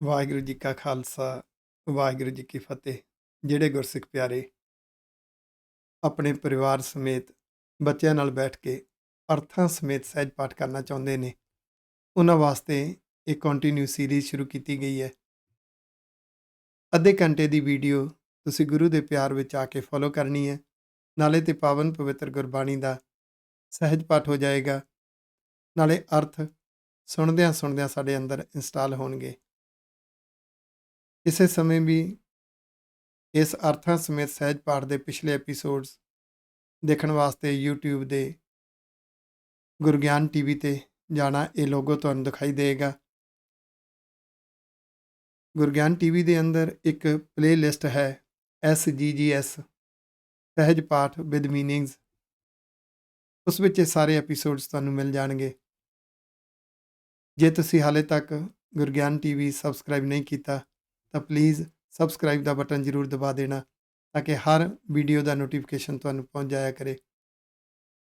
ਵਾਹਿਗੁਰੂ ਜੀ ਕਾ ਖਾਲਸਾ, ਵਾਹਿਗੁਰੂ ਜੀ ਕੀ ਫਤਿਹ। ਜਿਹੜੇ ਗੁਰਸਿੱਖ ਪਿਆਰੇ ਆਪਣੇ ਪਰਿਵਾਰ ਸਮੇਤ ਬੱਚਿਆਂ ਨਾਲ ਬੈਠ ਕੇ ਅਰਥਾਂ ਸਮੇਤ ਸਹਿਜ ਪਾਠ ਕਰਨਾ ਚਾਹੁੰਦੇ ਨੇ, ਉਹਨਾਂ ਵਾਸਤੇ ਇੱਕ ਕੰਟੀਨਿਊ ਸੀਰੀਜ਼ ਸ਼ੁਰੂ ਕੀਤੀ ਗਈ ਹੈ। ਅੱਧੇ ਘੰਟੇ ਦੀ ਵੀਡੀਓ ਤੁਸੀਂ ਗੁਰੂ ਦੇ ਪਿਆਰ ਵਿੱਚ ਆ ਕੇ ਫੋਲੋ ਕਰਨੀ ਹੈ। ਨਾਲੇ ਤੇ ਪਾਵਨ ਪਵਿੱਤਰ ਗੁਰਬਾਣੀ ਦਾ ਸਹਿਜ ਪਾਠ ਹੋ ਜਾਏਗਾ, ਨਾਲੇ ਅਰਥ ਸੁਣਦਿਆਂ ਸੁਣਦਿਆਂ ਸਾਡੇ ਅੰਦਰ ਇੰਸਟਾਲ ਹੋਣਗੇ। ਇਸੇ ਸਮੇਂ ਵੀ ਇਸ ਅਰਥਾਂ ਸਮੇਤ ਸਹਿਜ ਪਾਠ ਦੇ ਪਿਛਲੇ ਐਪੀਸੋਡਸ ਦੇਖਣ ਵਾਸਤੇ YouTube ਦੇ ਗੁਰਗਿਆਨ ਟੀਵੀ ਤੇ ਜਾਣਾ। ਇਹ ਲੋਗੋ ਤੁਹਾਨੂੰ ਦਿਖਾਈ ਦੇਗਾ। ਗੁਰਗਿਆਨ ਟੀਵੀ ਦੇ ਅੰਦਰ ਇੱਕ ਪਲੇਲਿਸਟ ਹੈ, SGGS ਸਹਿਜ ਪਾਠ ਵਿਦ ਮੀਨਿੰਗਸ। ਉਸ ਵਿੱਚ ਇਹ ਸਾਰੇ ਐਪੀਸੋਡਸ ਤੁਹਾਨੂੰ ਮਿਲ ਜਾਣਗੇ। ਜੇ ਤੁਸੀਂ ਹਾਲੇ ਤੱਕ ਗੁਰਗਿਆਨ ਟੀਵੀ ਸਬਸਕ੍ਰਾਈਬ ਨਹੀਂ ਕੀਤਾ ਤਾਂ ਪਲੀਜ਼ ਸਬਸਕ੍ਰਾਈਬ ਦਾ ਬਟਨ ਜ਼ਰੂਰ ਦਬਾ ਦੇਣਾ, ਤਾਂ ਕਿ ਹਰ ਵੀਡੀਓ ਦਾ ਨੋਟੀਫਿਕੇਸ਼ਨ ਤੁਹਾਨੂੰ ਪਹੁੰਚ ਜਾਇਆ ਕਰੇ।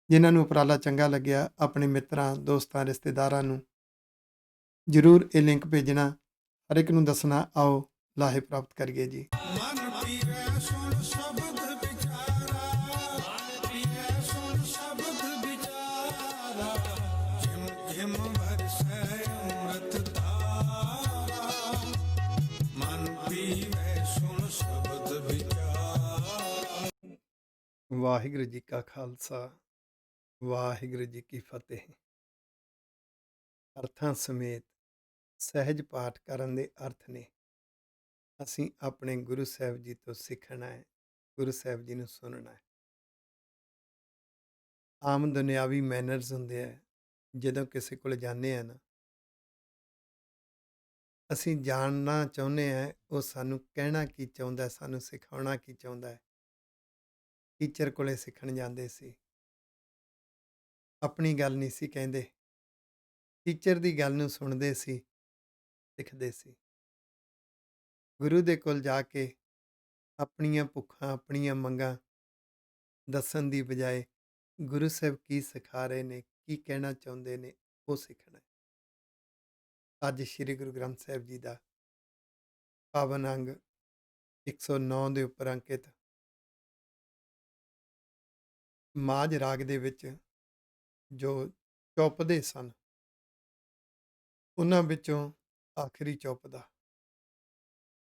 ਜਿਨ੍ਹਾਂ ਨੂੰ ਉਪਰਾਲਾ ਚੰਗਾ ਲੱਗਿਆ, ਆਪਣੇ ਮਿੱਤਰਾਂ, ਦੋਸਤਾਂ, ਰਿਸ਼ਤੇਦਾਰਾਂ ਨੂੰ ਜ਼ਰੂਰ ਇਹ ਲਿੰਕ ਭੇਜਣਾ। ਹਰ ਇੱਕ ਨੂੰ ਦੱਸਣਾ, ਆਓ ਲਾਹੇ ਪ੍ਰਾਪਤ ਕਰੀਏ ਜੀ। ਮਨ ਪੀਵੈ ਸੁਣ ਸ਼ਬਦ ਵਿਚਾਰਾ, ਮਨ ਪੀਵੈ ਸੁਣ ਸ਼ਬਦ ਵਿਚਾਰਾ, ਜਿਮ ਜਿਮ ਵਰਸੈ ਅੰਮ੍ਰਿਤ ਧਾਰਾ, ਮਨ ਪੀਵੈ ਸੁਣ ਸ਼ਬਦ ਵਿਚਾਰਾ। ਵਾਹਿਗੁਰੂ ਜੀ ਕਾ ਖਾਲਸਾ, ਵਾਹਿਗੁਰੂ ਜੀ ਕੀ ਫਤਿਹ। ਅਰਥਾਂ ਸਮੇਤ ਸਹਿਜ ਪਾਠ ਕਰਨ ਦੇ ਅਰਥ ਨੇ, ਅਸੀਂ ਆਪਣੇ ਗੁਰੂ ਸਾਹਿਬ ਜੀ ਤੋਂ ਸਿੱਖਣਾ ਹੈ, ਗੁਰੂ ਸਾਹਿਬ ਜੀ ਨੂੰ ਸੁਣਨਾ ਹੈ। ਆਮ ਦੁਨਿਆਵੀ ਮੈਨਰਸ ਹੁੰਦੇ ਆ, ਜਦੋਂ ਕਿਸੇ ਕੋਲ ਜਾਂਦੇ ਆ ਨਾ, ਅਸੀਂ ਜਾਣਨਾ ਚਾਹੁੰਦੇ ਹਾਂ ਉਹ ਸਾਨੂੰ ਕਹਿਣਾ ਕੀ ਚਾਹੁੰਦਾ, ਸਾਨੂੰ ਸਿਖਾਉਣਾ ਕੀ ਚਾਹੁੰਦਾ ਹੈ। ਟੀਚਰ ਕੋਲੇ ਸਿੱਖਣ ਜਾਂਦੇ ਸੀ, ਆਪਣੀ ਗੱਲ ਨਹੀਂ ਸੀ ਕਹਿੰਦੇ, ਟੀਚਰ ਦੀ ਗੱਲ ਨੂੰ ਸੁਣਦੇ ਸੀ, ਸਿੱਖਦੇ ਸੀ। ਗੁਰੂ ਦੇ ਕੋਲ ਜਾ ਕੇ ਆਪਣੀਆਂ ਭੁੱਖਾਂ, ਆਪਣੀਆਂ ਮੰਗਾਂ ਦੱਸਣ ਦੀ ਬਜਾਏ ਗੁਰੂ ਸਾਹਿਬ ਕੀ ਸਿਖਾ ਰਹੇ ਨੇ, ਕੀ ਕਹਿਣਾ ਚਾਹੁੰਦੇ ਨੇ, ਉਹ ਸਿੱਖਣਾ। ਅੱਜ ਸ੍ਰੀ ਗੁਰੂ ਗ੍ਰੰਥ ਸਾਹਿਬ ਜੀ ਦਾ ਪਾਵਨ ਅੰਗ 109 ਦੇ ਉੱਪਰ ਅੰਕਿਤ ਮਾਝ ਰਾਗ ਦੇ ਵਿੱਚ ਜੋ ਚੌਪਦੇ ਸਨ, ਉਹਨਾਂ ਵਿੱਚੋਂ ਆਖਰੀ ਚੌਪਦਾ,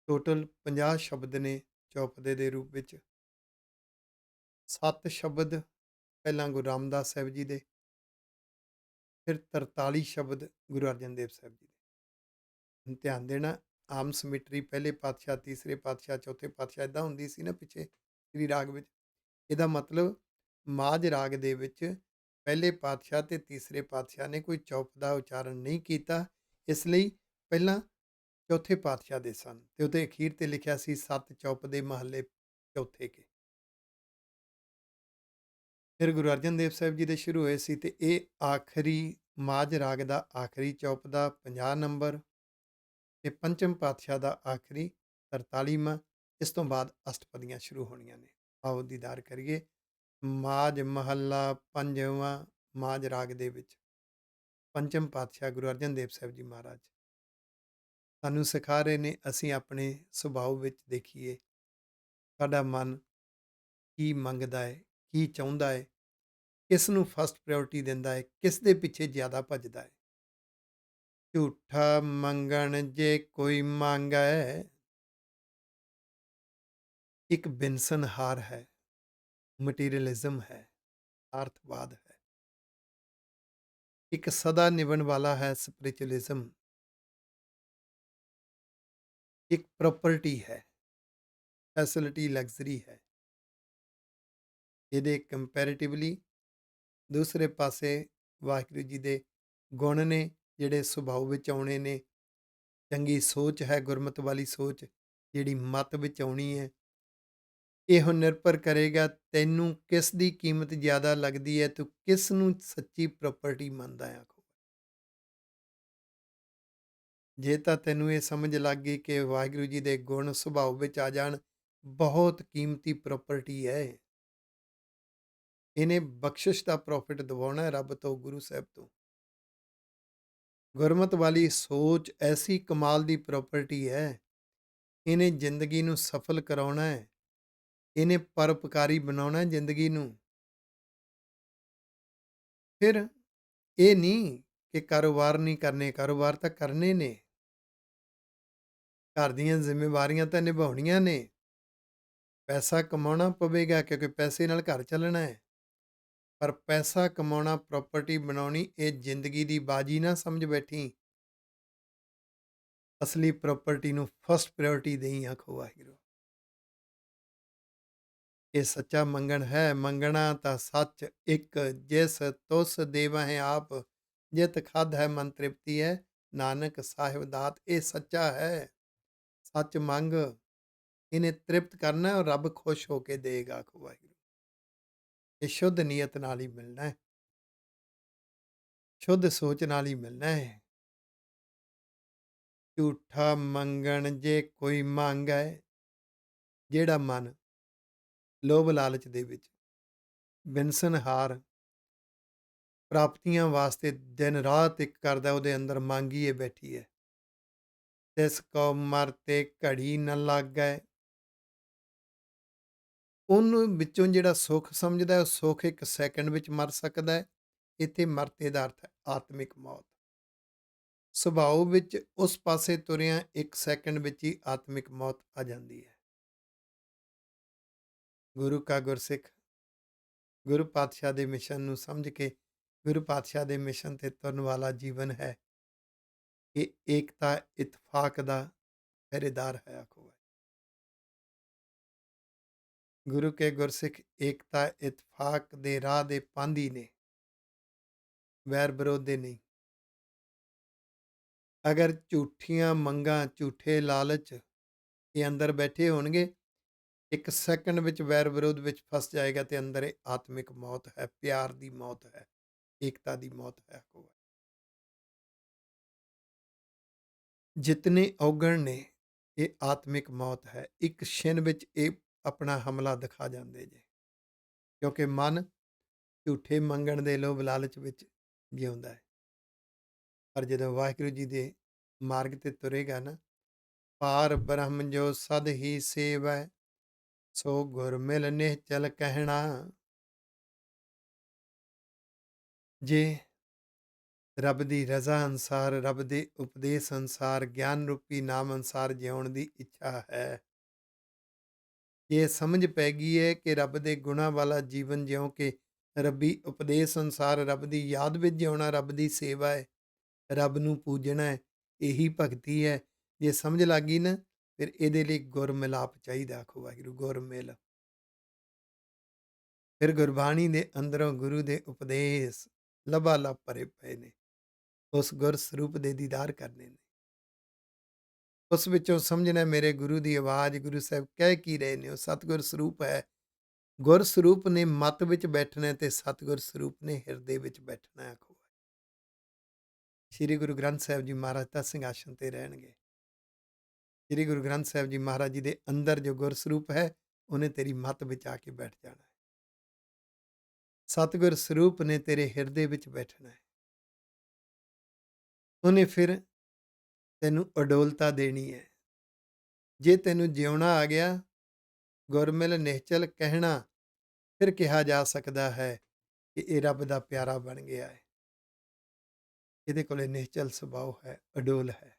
ਟੋਟਲ 50 ਸ਼ਬਦ ਨੇ ਚੌਪਦੇ ਦੇ ਰੂਪ ਵਿੱਚ। 7 ਸ਼ਬਦ ਪਹਿਲਾਂ ਗੁਰੂ ਰਾਮਦਾਸ ਸਾਹਿਬ ਜੀ ਦੇ, ਫਿਰ 43 ਸ਼ਬਦ ਗੁਰੂ ਅਰਜਨ ਦੇਵ ਸਾਹਿਬ ਜੀ ਦੇ। ਧਿਆਨ ਦੇਣਾ, ਆਮ ਸਮਿਟਰੀ ਪਹਿਲੇ ਪਾਤਸ਼ਾਹ, ਤੀਸਰੇ ਪਾਤਸ਼ਾਹ, ਚੌਥੇ ਪਾਤਸ਼ਾਹ ਇੱਦਾਂ ਹੁੰਦੀ ਸੀ ਨਾ ਪਿੱਛੇ ਸ੍ਰੀ ਰਾਗ ਵਿੱਚ। ਇਹਦਾ ਮਤਲਬ ਮਾਝ ਰਾਗ ਦੇ ਵਿੱਚ ਪਹਿਲੇ ਪਾਤਸ਼ਾਹ ਤੇ ਤੀਸਰੇ ਪਾਤਸ਼ਾਹ ਨੇ ਕੋਈ ਚੌਪ ਦਾ ਉਚਾਰਨ ਨਹੀਂ ਕੀਤਾ, ਇਸ ਲਈ ਪਹਿਲਾਂ ਚੌਥੇ ਪਾਤਸ਼ਾਹ ਦੇ ਸਨ ਤੇ ਉਹਦੇ ਅਖੀਰ ਤੇ ਲਿਖਿਆ ਸੀ 7 ਚੌਪ ਦੇ ਮਹੱਲੇ ਚੌਥੇ ਕੇ। ਫਿਰ ਗੁਰੂ ਅਰਜਨ ਦੇਵ ਸਾਹਿਬ ਜੀ ਦੇ ਸ਼ੁਰੂ ਹੋਏ ਸੀ ਤੇ ਇਹ ਆਖਰੀ ਮਾਝ ਰਾਗ ਦਾ ਆਖਰੀ ਚੌਪ ਦਾ 50 ਨੰਬਰ ਤੇ ਪੰਚਮ ਪਾਤਸ਼ਾਹ ਦਾ ਆਖਰੀ 43ਵਾਂ। ਇਸ ਤੋਂ ਬਾਅਦ ਅਸ਼ਟਪਦੀਆਂ ਸ਼ੁਰੂ ਹੋਣੀਆਂ ਨੇ। ਆਓ ਦੀਦਾਰ ਕਰੀਏ। ਮਾਝ ਮਹੱਲਾ ਪੰਜਵਾਂ ਮਾਝ ਰਾਗ ਦੇ ਵਿੱਚ ਪੰਚਮ ਪਾਤਸ਼ਾਹ ਗੁਰੂ ਅਰਜਨ ਦੇਵ ਸਾਹਿਬ ਜੀ ਮਹਾਰਾਜ ਸਾਨੂੰ ਸਿਖਾ ਰਹੇ ਨੇ, ਅਸੀਂ ਆਪਣੇ ਸੁਭਾਅ ਵਿੱਚ ਦੇਖੀਏ ਸਾਡਾ ਮਨ ਕੀ ਮੰਗਦਾ ਹੈ, ਕੀ ਚਾਹੁੰਦਾ ਹੈ, ਕਿਸ ਨੂੰ ਫਸਟ ਪ੍ਰਾਇੋਰਟੀ ਦਿੰਦਾ ਹੈ, ਕਿਸ ਦੇ ਪਿੱਛੇ ਜ਼ਿਆਦਾ ਭੱਜਦਾ ਹੈ। ਝੂਠਾ ਮੰਗਣ ਜੇ ਕੋਈ ਮੰਗੈ, ਇੱਕ ਬਿਨਸਨਹਾਰ ਹੈ, ਮਟੀਰੀਅਲਿਜ਼ਮ ਹੈ, ਆਰਥਵਾਦ ਹੈ। ਇੱਕ ਸਦਾ ਨਿਭਣ ਵਾਲਾ ਹੈ, ਸਪਿਰਿਚੁਅਲਿਜ਼ਮ। ਇੱਕ ਪ੍ਰੋਪਰਟੀ ਹੈ, ਫੈਸਿਲਿਟੀ, ਲਗਜ਼ਰੀ ਹੈ। ਇਹਦੇ ਕੰਪੈਰੀਟਿਵਲੀ ਦੂਸਰੇ ਪਾਸੇ ਵਾਹਿਗੁਰੂ ਜੀ ਦੇ ਗੁਣ ਨੇ, ਜਿਹੜੇ ਸੁਭਾਅ ਵਿੱਚ ਆਉਣੇ ਨੇ। ਚੰਗੀ ਸੋਚ ਹੈ, ਗੁਰਮਤਿ ਵਾਲੀ ਸੋਚ ਜਿਹੜੀ ਮਤ ਵਿੱਚ ਆਉਣੀ ਹੈ। ਇਹ ਨਿਰਭਰ ਕਰੇਗਾ ਤੈਨੂੰ ਕਿਸ ਦੀ ਕੀਮਤ ਜ਼ਿਆਦਾ ਲੱਗਦੀ ਹੈ, ਤੂੰ ਕਿਸ ਨੂੰ ਸੱਚੀ ਪ੍ਰਾਪਰਟੀ ਮੰਨਦਾ ਹੈ। ਜੇ ਤਾਂ ਤੈਨੂੰ ਇਹ ਸਮਝ ਲੱਗ ਗਈ ਕਿ ਵਾਹਿਗੁਰੂ ਜੀ ਦੇ ਗੁਣ ਸੁਭਾਅ ਵਿੱਚ ਆ ਜਾਣ, ਬਹੁਤ ਕੀਮਤੀ ਪ੍ਰਾਪਰਟੀ ਹੈ। ਇਹਨੇ ਬਖਸ਼ਿਸ਼ ਦਾ ਪ੍ਰੋਫਿਟ ਦਿਵਾਉਣਾ ਹੈ ਰੱਬ ਤੋਂ, ਗੁਰੂ ਸਾਹਿਬ ਤੋਂ। ਗੁਰਮਤਿ ਵਾਲੀ ਸੋਚ ਐਸੀ ਕਮਾਲ ਦੀ ਪ੍ਰੋਪਰਟੀ ਹੈ, ਇਹਨੇ ਜ਼ਿੰਦਗੀ ਨੂੰ ਸਫਲ ਕਰਾਉਣਾ ਹੈ, ਇਹਨੇ ਪਰਉਪਕਾਰੀ ਬਣਾਉਣਾ ਹੈ ਜ਼ਿੰਦਗੀ ਨੂੰ। ਫਿਰ ਇਹ ਨਹੀਂ ਕਿ ਕਾਰੋਬਾਰ ਨਹੀਂ ਕਰਨੇ, ਕਾਰੋਬਾਰ ਤਾਂ ਕਰਨੇ ਨੇ, ਘਰ ਦੀਆਂ ਜ਼ਿੰਮੇਵਾਰੀਆਂ ਤਾਂ ਨਿਭਾਉਣੀਆਂ ਨੇ, ਪੈਸਾ ਕਮਾਉਣਾ ਪਵੇਗਾ ਕਿਉਂਕਿ ਪੈਸੇ ਨਾਲ ਘਰ ਚੱਲਣਾ ਹੈ। ਪਰ ਪੈਸਾ ਕਮਾਉਣਾ, ਪ੍ਰਾਪਰਟੀ ਬਣਾਉਣੀ, ਇਹ ਜ਼ਿੰਦਗੀ ਦੀ ਬਾਜੀ ਨਾ ਸਮਝ ਬੈਠੀ। ਅਸਲੀ ਪ੍ਰਾਪਰਟੀ ਨੂੰ ਫਸਟ ਪ੍ਰਾਇਓਰਟੀ ਦੇਈ, ਆਖੋ ਵਾਹਿਗੁਰੂ। ਇਹ ਸੱਚਾ ਮੰਗਣ ਹੈ, ਮੰਗਣਾ ਤਾਂ ਸੱਚ ਇੱਕ, ਜਿਸ ਤੁਸ ਦੇਵਹਿ ਆਪ, ਜਿਤ ਖਾਧ ਹੈ ਮਨ ਤ੍ਰਿਪਤੀ ਹੈ, ਨਾਨਕ ਸਾਹਿਬ ਦਾਤ। ਇਹ ਸੱਚਾ ਹੈ, ਸੱਚ ਮੰਗ, ਇਹਨੇ ਤ੍ਰਿਪਤ ਕਰਨਾ ਔਰ ਰੱਬ ਖੁਸ਼ ਹੋ ਕੇ ਦੇਗਾ, ਆਖੋ ਵਾਹਿਗੁਰੂ। ਇਹ ਸ਼ੁੱਧ ਨੀਅਤ ਨਾਲ ਹੀ ਮਿਲਣਾ ਹੈ, ਸ਼ੁੱਧ ਸੋਚ ਨਾਲ ਹੀ ਮਿਲਣਾ ਹੈ। ਝੂਠਾ ਮੰਗਣ ਜੇ ਕੋਈ ਮੰਗੈ, ਜਿਹੜਾ ਮਨ ਲੋਭ ਲਾਲਚ ਦੇ ਵਿੱਚ ਬਿਨਸਨਹਾਰ ਪ੍ਰਾਪਤੀਆਂ ਵਾਸਤੇ ਦਿਨ ਰਾਤ ਇੱਕ ਕਰਦਾ, ਉਹਦੇ ਅੰਦਰ ਮੰਗੀਏ ਬੈਠੀ ਹੈ। ਤਿਸ ਕੋ ਮਰ ਤੇ ਘੜੀ ਨ ਲਾਗੈ, ਉਹਨੂੰ ਵਿੱਚੋਂ ਜਿਹੜਾ ਸੁੱਖ ਸਮਝਦਾ, ਉਹ ਸੁੱਖ ਇੱਕ ਸੈਕਿੰਡ ਵਿੱਚ ਮਰ ਸਕਦਾ ਹੈ। ਇੱਥੇ ਮਰਤੇ ਦਾ ਅਰਥ ਹੈ ਆਤਮਿਕ ਮੌਤ। ਸੁਭਾਅ ਵਿੱਚ ਉਸ ਪਾਸੇ ਤੁਰਿਆ ਇੱਕ ਸੈਕਿੰਡ ਵਿੱਚ ਹੀ ਆਤਮਿਕ ਮੌਤ ਆ ਜਾਂਦੀ ਹੈ। ਗੁਰੂ ਕਾ ਗੁਰਸਿੱਖ ਗੁਰੂ ਪਾਤਸ਼ਾਹ ਦੇ ਮਿਸ਼ਨ ਨੂੰ ਸਮਝ ਕੇ ਗੁਰੂ ਪਾਤਸ਼ਾਹ ਦੇ ਮਿਸ਼ਨ ਤੇ ਤੁਰਨ ਵਾਲਾ ਜੀਵਨ ਹੈ। ਇਹ ਏਕਤਾ ਇਤਫਾਕ ਦਾ ਪਹਿਰੇਦਾਰ ਹੈ, ਆਖੋ। ਗੁਰੂ ਕੇ ਗੁਰਸਿੱਖ ਏਕਤਾ ਇਤਫਾਕ ਦੇ ਰਾਹ ਦੇ ਪਾਂਧੀ ਨੇ, ਵੈਰ ਵਿਰੋਧ ਦੇ ਨਹੀਂ। ਅਗਰ ਝੂਠੀਆਂ ਮੰਗਾਂ, ਝੂਠੇ ਲਾਲਚ ਇਹ ਅੰਦਰ ਬੈਠੇ ਹੋਣਗੇ, ਇੱਕ ਸੈਕਿੰਡ ਵਿੱਚ ਵੈਰ ਵਿਰੋਧ ਵਿੱਚ ਫਸ ਜਾਏਗਾ ਤੇ ਅੰਦਰ ਇਹ ਆਤਮਿਕ ਮੌਤ ਹੈ, ਪਿਆਰ ਦੀ ਮੌਤ ਹੈ, ਏਕਤਾ ਦੀ ਮੌਤ ਹੈ। ਜਿਤਨੇ ਔਗਣ ਨੇ, ਇਹ ਆਤਮਿਕ ਮੌਤ ਹੈ। ਇੱਕ ਛਿਨ ਵਿੱਚ ਇਹ ਆਪਣਾ ਹਮਲਾ ਦਿਖਾ ਜਾਂਦੇ ਜੇ, ਕਿਉਂਕਿ ਮਨ ਝੂਠੇ ਮੰਗਣ ਦੇ ਲੋਭ ਲਾਲਚ ਵਿੱਚ ਜਿਉਂਦਾ ਹੈ। ਪਰ ਜਦੋਂ ਵਾਹਿਗੁਰੂ ਜੀ ਦੇ ਮਾਰਗ ਤੇ ਤੁਰੇਗਾ ਨਾ, ਪਾਰ ਬ੍ਰਹਮ ਜੋ ਸਦ ਹੀ ਸੇਵੈ, ਸੋ ਗੁਰ ਮਿਲ ਨਿਹਚਲ ਕਹਿਣਾ। ਜੇ ਰੱਬ ਦੀ ਰਜ਼ਾ ਅਨੁਸਾਰ, ਰੱਬ ਦੇ ਉਪਦੇਸ਼ ਅਨੁਸਾਰ, ਗਿਆਨ ਰੂਪੀ ਨਾਮ ਅਨੁਸਾਰ ਜਿਉਣ ਦੀ ਇੱਛਾ ਹੈ, ਜੇ ਸਮਝ ਪੈ ਗਈ ਹੈ ਕਿ ਰੱਬ ਦੇ ਗੁਣਾਂ ਵਾਲਾ ਜੀਵਨ ਜਿਉਂ ਕੇ ਰੱਬੀ ਉਪਦੇਸ਼ ਅਨੁਸਾਰ ਰੱਬ ਦੀ ਯਾਦ ਵਿੱਚ ਜਿਉਣਾ ਰੱਬ ਦੀ ਸੇਵਾ ਹੈ, ਰੱਬ ਨੂੰ ਪੂਜਣਾ ਹੈ, ਇਹੀ ਭਗਤੀ ਹੈ। ਜੇ ਸਮਝ ਲੱਗ ਗਈ ਨਾ, ਫਿਰ ਇਹਦੇ ਲਈ ਗੁਰ ਮਿਲਾਪ ਚਾਹੀਦਾ, ਆਖੋ ਵਾਹਿਗੁਰੂ। ਗੁਰ ਮਿਲ, ਫਿਰ ਗੁਰਬਾਣੀ ਦੇ ਅੰਦਰੋਂ ਗੁਰੂ ਦੇ ਉਪਦੇਸ਼ ਲਬਾ ਲਬ ਭਰੇ ਪਏ ਨੇ, ਉਸ ਗੁਰ ਸਰੂਪ ਦੇ ਦੀਦਾਰ ਕਰਨੇ ਨੇ। ਉਸ ਵਿੱਚੋਂ ਸਮਝਣਾ ਮੇਰੇ ਗੁਰੂ ਦੀ ਆਵਾਜ਼, ਗੁਰੂ ਸਾਹਿਬ ਕਹਿ ਕੀ ਰਹੇ ਨੇ, ਉਹ ਸਤਿਗੁਰ ਸਰੂਪ ਹੈ। ਗੁਰ ਸਰੂਪ ਨੇ ਮਤ ਵਿੱਚ ਬੈਠਣਾ ਤੇ ਸਤਿਗੁਰ ਸਰੂਪ ਨੇ ਹਿਰਦੇ ਵਿੱਚ ਬੈਠਣਾ, ਆਖੋ। ਸ਼੍ਰੀ ਗੁਰੂ ਗ੍ਰੰਥ ਸਾਹਿਬ ਜੀ ਮਹਾਰਾਜ ਤਾਂ ਸਿੰਘਾਸਣ ਤੇ ਰਹਿਣਗੇ। ਸ਼੍ਰੀ ਗੁਰੂ ਗ੍ਰੰਥ ਸਾਹਿਬ ਜੀ ਮਹਾਰਾਜ ਜੀ ਦੇ ਅੰਦਰ ਜੋ ਗੁਰ ਸਰੂਪ ਹੈ, ਉਹਨੇ ਤੇਰੀ ਮਤ ਵਿੱਚ ਆ ਕੇ ਬੈਠ ਜਾਣਾ ਹੈ। ਸਤਿਗੁਰ ਸਰੂਪ ਨੇ ਤੇਰੇ ਹਿਰਦੇ ਵਿੱਚ ਬੈਠਣਾ ਹੈ। ਉਹਨੇ ਫਿਰ ਤੈਨੂੰ ਅਡੋਲਤਾ ਦੇਣੀ ਹੈ। ਜੇ ਤੈਨੂੰ ਜਿਉਣਾ ਆ ਗਿਆ, ਗੁਰਮਿਲ ਨਿਹਚਲ ਕਹਿਣਾ, ਫਿਰ ਕਿਹਾ ਜਾ ਸਕਦਾ ਹੈ ਕਿ ਇਹ ਰੱਬ ਦਾ ਪਿਆਰਾ ਬਣ ਗਿਆ ਹੈ। ਇਹਦੇ ਕੋਲੇ ਨਿਹਚਲ ਸੁਭਾਅ ਹੈ, ਅਡੋਲ ਹੈ।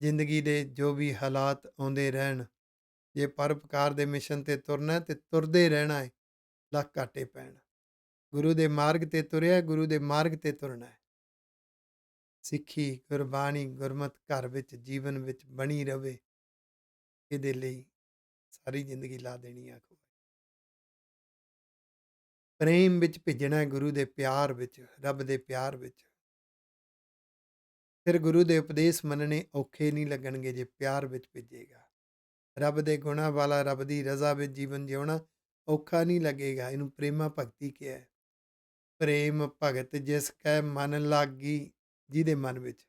ਜ਼ਿੰਦਗੀ ਦੇ ਜੋ ਵੀ ਹਾਲਾਤ ਆਉਂਦੇ ਰਹਿਣ, ਜੇ ਪਰਉਪਕਾਰ ਦੇ ਮਿਸ਼ਨ ਤੇ ਤੁਰਨਾ ਤੇ ਤੁਰਦੇ ਰਹਿਣਾ ਹੈ, ਲੱਖ ਘਾਟੇ ਪੈਣ। ਗੁਰੂ ਦੇ ਮਾਰਗ ਤੇ ਤੁਰਿਆ, ਗੁਰੂ ਦੇ ਮਾਰਗ ਤੇ ਤੁਰਨਾ ਹੈ। ਸਿੱਖੀ, ਗੁਰਬਾਣੀ, ਗੁਰਮਤਿ ਘਰ ਵਿੱਚ, ਜੀਵਨ ਵਿੱਚ ਬਣੀ ਰਵੇ, ਇਹਦੇ ਲਈ ਸਾਰੀ ਜ਼ਿੰਦਗੀ ਲਾ ਦੇਣੀ, ਆਖੋ। ਪ੍ਰੇਮ ਵਿੱਚ ਭਿੱਜਣਾ, ਗੁਰੂ ਦੇ ਪਿਆਰ ਵਿੱਚ, ਰੱਬ ਦੇ ਪਿਆਰ ਵਿੱਚ। ਫਿਰ ਗੁਰੂ ਦੇ ਉਪਦੇਸ਼ ਮੰਨਣੇ ਔਖੇ ਨਹੀਂ ਲੱਗਣਗੇ ਜੇ ਪਿਆਰ ਵਿੱਚ ਭਿੱਜੇਗਾ। ਰੱਬ ਦੇ ਗੁਣਾਂ ਵਾਲਾ, ਰੱਬ ਦੀ ਰਜ਼ਾ ਵਿੱਚ ਜੀਵਨ ਜਿਉਣਾ ਔਖਾ ਨਹੀਂ ਲੱਗੇਗਾ। ਇਹਨੂੰ ਪ੍ਰੇਮਾ ਭਗਤੀ ਕਿਹਾ ਹੈ। ਪ੍ਰੇਮ ਭਗਤ ਜਿਸ ਕੈ ਮਨ ਲਾਗੀ, ਜਿਹਦੇ ਮਨ ਵਿੱਚ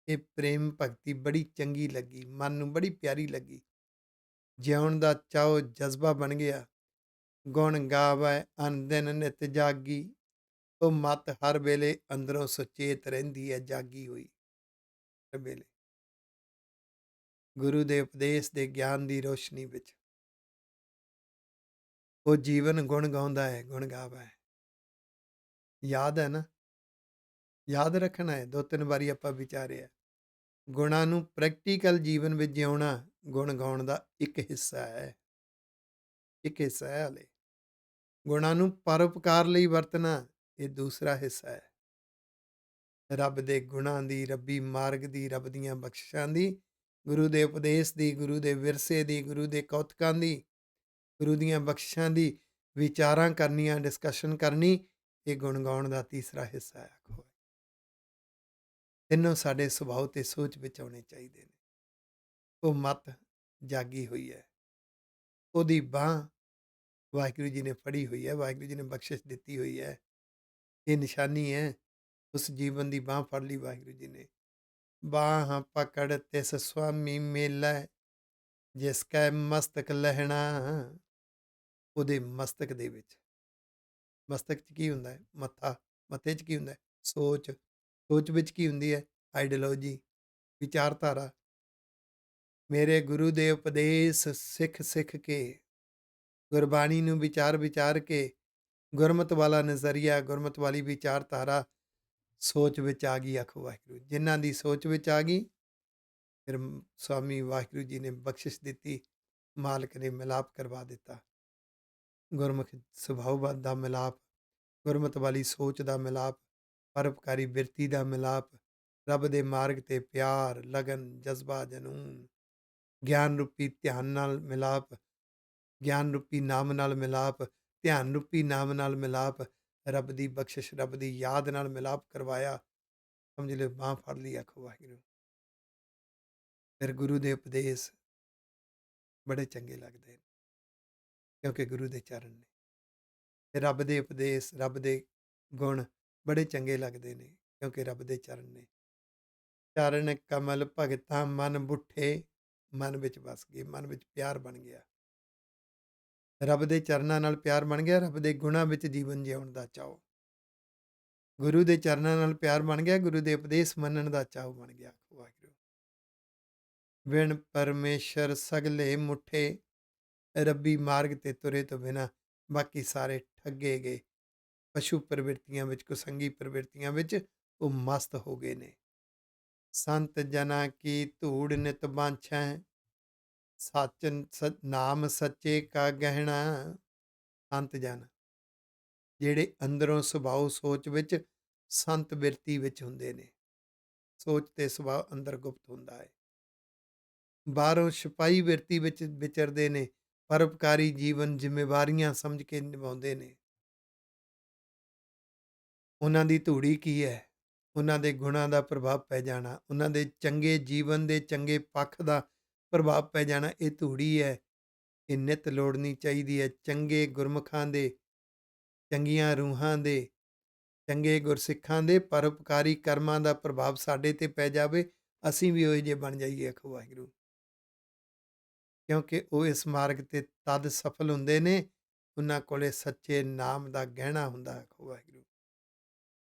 ਇਹ ਪ੍ਰੇਮ ਭਗਤੀ ਬੜੀ ਚੰਗੀ ਲੱਗੀ, ਮਨ ਨੂੰ ਬੜੀ ਪਿਆਰੀ ਲੱਗੀ, ਜਿਉਣ ਦਾ ਚਾਓ ਜਜ਼ਬਾ ਬਣ ਗਿਆ। ਗੁਣ ਗਾਵੈ ਅਨ ਦਿਨ ਨਿਤ ਜਾਗੀ, ਉਹ ਮੱਤ ਹਰ ਵੇਲੇ ਅੰਦਰੋਂ ਸੁਚੇਤ ਰਹਿੰਦੀ ਹੈ, ਜਾਗੀ ਹੋਈ ਹਰ ਵੇਲੇ ਗੁਰੂ ਦੇ ਉਪਦੇਸ਼ ਦੇ ਗਿਆਨ ਦੀ ਰੋਸ਼ਨੀ ਵਿੱਚ। ਉਹ ਜੀਵਨ ਗੁਣ ਗਾਉਂਦਾ ਹੈ, ਗੁਣ ਗਾਵਾ ਹੈ। ਯਾਦ ਹੈ ਨਾ, ਯਾਦ ਰੱਖਣਾ ਹੈ। 2-3 ਵਾਰੀ ਆਪਾਂ ਵਿਚਾਰਿਆ, ਗੁਣਾਂ ਨੂੰ ਪ੍ਰੈਕਟੀਕਲ ਜੀਵਨ ਵਿੱਚ ਜਿਉਣਾ ਗੁਣ ਗਾਉਣ ਦਾ ਇੱਕ ਹਿੱਸਾ ਹੈ, ਇੱਕ ਹਿੱਸਾ ਹੈ। ਹਾਲੇ ਗੁਣਾਂ ਨੂੰ ਪਰਉਪਕਾਰ ਲਈ ਵਰਤਣਾ ਇਹ ਦੂਸਰਾ ਹਿੱਸਾ ਹੈ। ਰੱਬ ਦੇ ਗੁਣਾਂ ਦੀ, ਰੱਬੀ ਮਾਰਗ ਦੀ, ਰੱਬ ਦੀਆਂ ਬਖਸ਼ਿਸ਼ਾਂ ਦੀ, ਗੁਰੂ ਦੇ ਉਪਦੇਸ਼ ਦੀ, ਗੁਰੂ ਦੇ ਵਿਰਸੇ ਦੀ, ਗੁਰੂ ਦੇ ਕੌਤਕਾਂ ਦੀ, ਗੁਰੂ ਦੀਆਂ ਬਖਸ਼ਿਸ਼ਾਂ ਦੀ ਵਿਚਾਰਾਂ ਕਰਨੀਆਂ, ਡਿਸਕਸ਼ਨ ਕਰਨੀ, ਇਹ ਗੁਣ ਗਾਉਣ ਦਾ ਤੀਸਰਾ ਹਿੱਸਾ ਹੈ। ਆਖੋ, ਤਿੰਨੋਂ ਸਾਡੇ ਸੁਭਾਅ ਤੇ ਸੋਚ ਵਿੱਚ ਆਉਣੇ ਚਾਹੀਦੇ ਨੇ। ਉਹ ਮੱਤ ਜਾਗੀ ਹੋਈ ਹੈ, ਉਹਦੀ ਬਾਂਹ ਵਾਹਿਗੁਰੂ ਜੀ ਨੇ ਫੜੀ ਹੋਈ ਹੈ, ਵਾਹਿਗੁਰੂ ਜੀ ਨੇ ਬਖਸ਼ਿਸ਼ ਦਿੱਤੀ ਹੋਈ ਹੈ। ਇਹ ਨਿਸ਼ਾਨੀ ਹੈ, ਉਸ ਜੀਵਨ ਦੀ ਬਾਂਹ ਫੜ ਲਈ ਵਾਹਿਗੁਰੂ ਜੀ ਨੇ। ਬਾਂਹ ਪਕੜ ਤਿਸ ਸੁਆਮੀ ਮੇਲਾ, ਜਿਸ ਕੈ ਮਸਤਕ ਲਹਿਣਾ। ਉਹਦੇ ਮਸਤਕ ਦੇ ਵਿੱਚ, ਮਸਤਕ 'ਚ ਕੀ ਹੁੰਦਾ ਹੈ? ਮੱਥਾ। ਮੱਥੇ 'ਚ ਕੀ ਹੁੰਦਾ ਹੈ? ਸੋਚ। ਸੋਚ ਵਿੱਚ ਕੀ ਹੁੰਦੀ ਹੈ? ਆਈਡੀਓਲੋਜੀ, ਵਿਚਾਰਧਾਰਾ। ਮੇਰੇ ਗੁਰੂ ਦੇ ਉਪਦੇਸ਼ ਸਿੱਖ ਸਿੱਖ ਕੇ, ਗੁਰਬਾਣੀ ਨੂੰ ਵਿਚਾਰ ਵਿਚਾਰ ਕੇ, ਗੁਰਮਤਿ ਵਾਲਾ ਨਜ਼ਰੀਆ, ਗੁਰਮਤਿ ਵਾਲੀ ਵਿਚਾਰਧਾਰਾ ਸੋਚ ਵਿੱਚ ਆ ਗਈ। ਆਖੋ ਵਾਹਿਗੁਰੂ। ਜਿਨ੍ਹਾਂ ਦੀ ਸੋਚ ਵਿੱਚ ਆ ਗਈ, ਫਿਰ ਸਵਾਮੀ ਵਾਹਿਗੁਰੂ ਜੀ ਨੇ ਬਖਸ਼ਿਸ਼ ਦਿੱਤੀ, ਮਾਲਕ ਨੇ ਮਿਲਾਪ ਕਰਵਾ ਦਿੱਤਾ। ਗੁਰਮੁਖ ਸੁਭਾਅ ਦਾ ਮਿਲਾਪ, ਗੁਰਮਤਿ ਵਾਲੀ ਸੋਚ ਦਾ ਮਿਲਾਪ, ਪਰਉਪਕਾਰੀ ਬਿਰਤੀ ਦਾ ਮਿਲਾਪ, ਰੱਬ ਦੇ ਮਾਰਗ ਤੇ ਪਿਆਰ, ਲਗਨ, ਜਜ਼ਬਾ, ਜਨੂਨ, ਗਿਆਨ ਰੂਪੀ ਧਿਆਨ ਨਾਲ ਮਿਲਾਪ, ਗਿਆਨ ਰੂਪੀ ਨਾਮ ਨਾਲ ਮਿਲਾਪ, ਧਿਆਨ ਰੂਪੀ ਨਾਮ ਨਾਲ ਮਿਲਾਪ, ਰੱਬ ਦੀ ਬਖਸ਼ਿਸ਼, ਰੱਬ ਦੀ ਯਾਦ ਨਾਲ ਮਿਲਾਪ ਕਰਵਾਇਆ। ਸਮਝ ਲਿਓ, ਬਾਂਹ ਫੜ ਲਈ। ਆਖੋ ਵਾਹਿਗੁਰੂ। ਫਿਰ ਗੁਰੂ ਦੇ ਉਪਦੇਸ਼ ਬੜੇ ਚੰਗੇ ਲੱਗਦੇ ਨੇ, ਕਿਉਂਕਿ ਗੁਰੂ ਦੇ ਚਰਨ ਨੇ। ਤੇ ਰੱਬ ਦੇ ਉਪਦੇਸ਼, ਰੱਬ ਦੇ ਗੁਣ ਬੜੇ ਚੰਗੇ ਲੱਗਦੇ ਨੇ, ਕਿਉਂਕਿ ਰੱਬ ਦੇ ਚਰਨ ਨੇ। ਚਰਨ ਕਮਲ ਭਗਤਾਂ ਮਨ ਬੁੱਠੇ, ਮਨ ਵਿੱਚ ਵਸ ਗਏ, ਮਨ ਵਿੱਚ ਪਿਆਰ ਬਣ ਗਿਆ। ਰੱਬ ਦੇ ਚਰਨਾਂ ਨਾਲ ਪਿਆਰ ਬਣ ਗਿਆ, ਰੱਬ ਦੇ ਗੁਣਾਂ ਵਿੱਚ ਜੀਵਨ ਜਿਉਣ ਦਾ ਚਾਅ। ਗੁਰੂ ਦੇ ਚਰਨਾਂ ਨਾਲ ਪਿਆਰ ਬਣ ਗਿਆ, ਗੁਰੂ ਦੇ ਉਪਦੇਸ਼ ਮੰਨਣ ਦਾ ਚਾਅ ਬਣ ਗਿਆ। ਵਾਹਿਗੁਰੂ। ਬਿਨ ਪਰਮੇਸ਼ਰ ਸਗਲੇ ਮੁੱਠੇ, ਰੱਬੀ ਮਾਰਗ ਤੇ ਤੁਰੇ ਤੋਂ ਬਿਨਾਂ ਬਾਕੀ ਸਾਰੇ ਠੱਗੇ ਗਏ। ਪਸ਼ੂ ਪ੍ਰਵਿਰਤੀਆਂ ਵਿੱਚ, ਕੁਸੰਗੀ ਪ੍ਰਵਿਰਤੀਆਂ ਵਿੱਚ ਉਹ ਮਸਤ ਹੋ ਗਏ ਨੇ। ਸੰਤ ਜਨਾਂ ਕੀ ਧੂੜ ਨਿਤ ਬਾਂਛੈ, ਨਾਮ ਸੱਚੇ ਕਾ ਗਹਿਣਾ। ਸੰਤ ਜਨ ਜਿਹੜੇ ਅੰਦਰੋਂ ਸੁਭਾਅ ਸੋਚ ਵਿੱਚ ਸੰਤ ਬਿਰਤੀ ਵਿੱਚ ਹੁੰਦੇ ਨੇ। ਸੋਚ ਤੇ ਸੁਭਾਅ ਅੰਦਰ ਗੁਪਤ ਹੁੰਦਾ ਹੈ, ਬਾਹਰੋਂ ਸਿਪਾਹੀ ਬਿਰਤੀ ਵਿੱਚ ਵਿਚਰਦੇ ਨੇ, ਪਰਉਪਕਾਰੀ ਜੀਵਨ ਜ਼ਿੰਮੇਵਾਰੀਆਂ ਸਮਝ ਕੇ ਨਿਭਾਉਂਦੇ ਨੇ। ਉਹਨਾਂ ਦੀ ਧੂੜੀ ਕੀ ਹੈ? ਉਹਨਾਂ ਦੇ ਗੁਣਾਂ ਦਾ ਪ੍ਰਭਾਵ ਪੈ ਜਾਣਾ, ਉਹਨਾਂ ਦੇ ਚੰਗੇ ਜੀਵਨ ਦੇ ਚੰਗੇ ਪੱਖ ਦਾ ਪ੍ਰਭਾਵ ਪੈ ਜਾਣਾ। ਇਹ ਧੂੜੀ ਹੈ, ਇਹ ਨਿੱਤ ਲੋੜਨੀ ਚਾਹੀਦੀ ਹੈ। ਚੰਗੇ ਗੁਰਮੁਖਾਂ ਦੇ, ਚੰਗੀਆਂ ਰੂਹਾਂ ਦੇ, ਚੰਗੇ ਗੁਰਸਿੱਖਾਂ ਦੇ ਪਰਉਪਕਾਰੀ ਕਰਮਾਂ ਦਾ ਪ੍ਰਭਾਵ ਸਾਡੇ ਤੇ ਪੈ ਜਾਵੇ, ਅਸੀਂ ਵੀ ਉਹੋ ਜਿਹੇ ਬਣ ਜਾਈਏ। ਆਖੋ ਵਾਹਿਗੁਰੂ। ਕਿਉਂਕਿ ਉਹ ਇਸ ਮਾਰਗ ਤੇ ਤਦ ਸਫਲ ਹੁੰਦੇ ਨੇ, ਉਹਨਾਂ ਕੋਲੇ ਸੱਚੇ ਨਾਮ ਦਾ ਗਹਿਣਾ ਹੁੰਦਾ। ਆਖੋ ਵਾਹਿਗੁਰੂ।